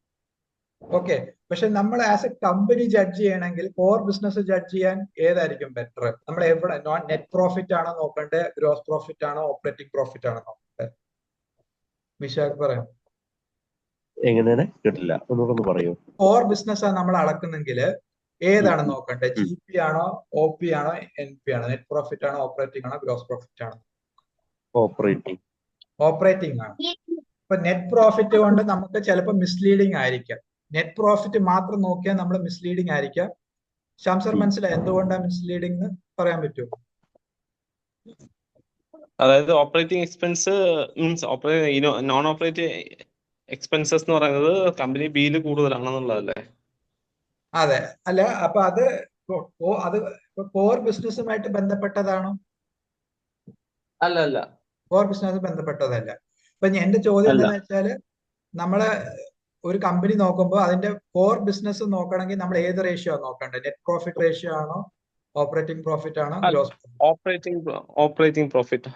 ഓക്കെ, പക്ഷെ നമ്മൾ ആസ് എ കമ്പനി ജഡ്ജ് ചെയ്യണമെങ്കിൽ കോർ ബിസിനസ് ജഡ്ജ് ചെയ്യാൻ ഏതായിരിക്കും ബെറ്റർ? നമ്മൾ എവിടെ നെറ്റ് പ്രോഫിറ്റ് ആണോ നോക്കണ്ടേ, ഗ്രോസ് പ്രോഫിറ്റ് ആണോ, ഓപ്പറേറ്റിംഗ് പ്രോഫിറ്റ് ആണോ നോക്കണ്ടേ? വിശാഖ് പറയാം. എങ്ങനെയാണ് കേട്ടില്ല, ഒന്നുകൂടെ പറയൂ. കോർ ബിസിനസ് ആണ് നമ്മൾ അളക്കുന്നെങ്കിൽ ഏതാണ് നോക്കണ്ടേ? GP ആണോ, OP ആണോ, NP ആണോ? നെറ്റ് പ്രോഫിറ്റ് ആണോ, ഓപ്പറേറ്റിംഗ് ആണോ, ഗ്രോസ് പ്രോഫിറ്റ് ആണോ? ഓപ്പറേറ്റിംഗ്. ഓപ്പറേറ്റിംഗ് ആണ്. ഇപ്പൊ നെറ്റ് പ്രോഫിറ്റ് കൊണ്ട് നമുക്ക് ചിലപ്പോൾ മിസ്ലീഡിംഗ് ആയിരിക്കാം. നെറ്റ് പ്രോഫിറ്റ് മാത്രം നോക്കിയാൽ നമ്മൾ മിസ്ലീഡിംഗ് ആയിരിക്കാം. ശ്യാം സർ മനസ്സിലായി എന്തുകൊണ്ടാണ് മിസ്ലീഡിംഗ് എന്ന് പറയാൻ പറ്റുമോ? അതായത് operating expense means non operating expenses എന്ന് പറയുന്നത് കമ്പനി ബിയിൽ കൂടുതലാണെന്നുള്ളതല്ലേ? അതെ, അല്ല അപ്പൊ അത് കോർ ബിസിനസ്സുമായിട്ട് ബന്ധപ്പെട്ടതാണോ? അല്ല. കോർ ബിസിനസ് ബന്ധപ്പെട്ടതല്ല. ഇപ്പൊ എന്റെ ചോദ്യം അല്ല. എന്താണെന്ന് വെച്ചാല് നമ്മള് ഒരു കമ്പനി നോക്കുമ്പോൾ അതിന്റെ കോർ ബിസിനസ് നോക്കണമെങ്കിൽ നമ്മൾ ഏത് റേഷ്യോ ആണ് നോക്കേണ്ടത്? നെറ്റ് പ്രോഫിറ്റ് റേഷ്യോ ആണോ, ഓപ്പറേറ്റിംഗ് പ്രോഫിറ്റ് ആണോ, ഗ്രോസ്? Operating profit.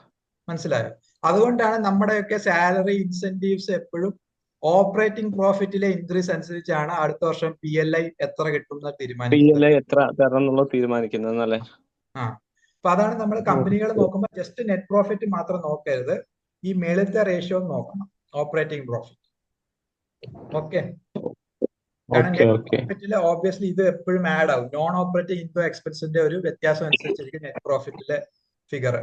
മനസ്സിലായോ? അതുകൊണ്ടാണ് നമ്മുടെയൊക്കെ സാലറി ഇൻസെന്റീവ്സ് എപ്പോഴും ഓപ്പറേറ്റിംഗ് പ്രോഫിറ്റിലെ ഇൻക്രീസ് അനുസരിച്ചാണ് അടുത്ത വർഷം PLI എത്ര കിട്ടും എന്ന് തീരുമാനിക്കുന്നത്. PLI എത്ര തരണം എന്നുള്ളത് തീരുമാനിക്കുന്നത് അല്ലേ? അപ്പൊ അതാണ് നമ്മൾ കമ്പനികൾ നോക്കുമ്പോൾ ജസ്റ്റ് നെറ്റ് പ്രോഫിറ്റ് മാത്രം നോക്കരുത്, ഈ മേളത്തെ റേഷ്യോ നോക്കണം, ഓപ്പറേറ്റിംഗ് പ്രോഫിറ്റ്. ഓക്കെ, കാരണം നെറ്റ് പ്രോഫിറ്റില് ഓബ്വിയസ്ലി ഇത് എപ്പോഴും ആഡ് ആവും. നോൺ ഓപ്പറേറ്റിംഗ് ഇൻകം എക്സ്പെൻസിന്റെ ഒരു വ്യത്യാസം അനുസരിച്ചിരിക്കും നെറ്റ് പ്രോഫിറ്റിലെ ഫിഗർ.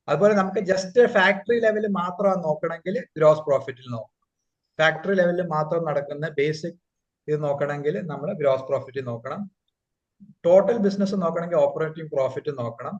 അതുപോലെ നമുക്ക് ജസ്റ്റ് ഫാക്ടറി ലെവലിൽ മാത്രം നോക്കണമെങ്കിൽ ഗ്രോസ് പ്രോഫിറ്റിൽ നോക്കണം. ഫാക്ടറി ലെവലിൽ മാത്രം നടക്കുന്ന ബേസിക് ഇത് നോക്കണമെങ്കിൽ നമ്മൾ ഗ്രോസ് പ്രോഫിറ്റ് നോക്കണം. ടോട്ടൽ ബിസിനസ് നോക്കണമെങ്കിൽ ഓപ്പറേറ്റിംഗ് പ്രോഫിറ്റ് നോക്കണം.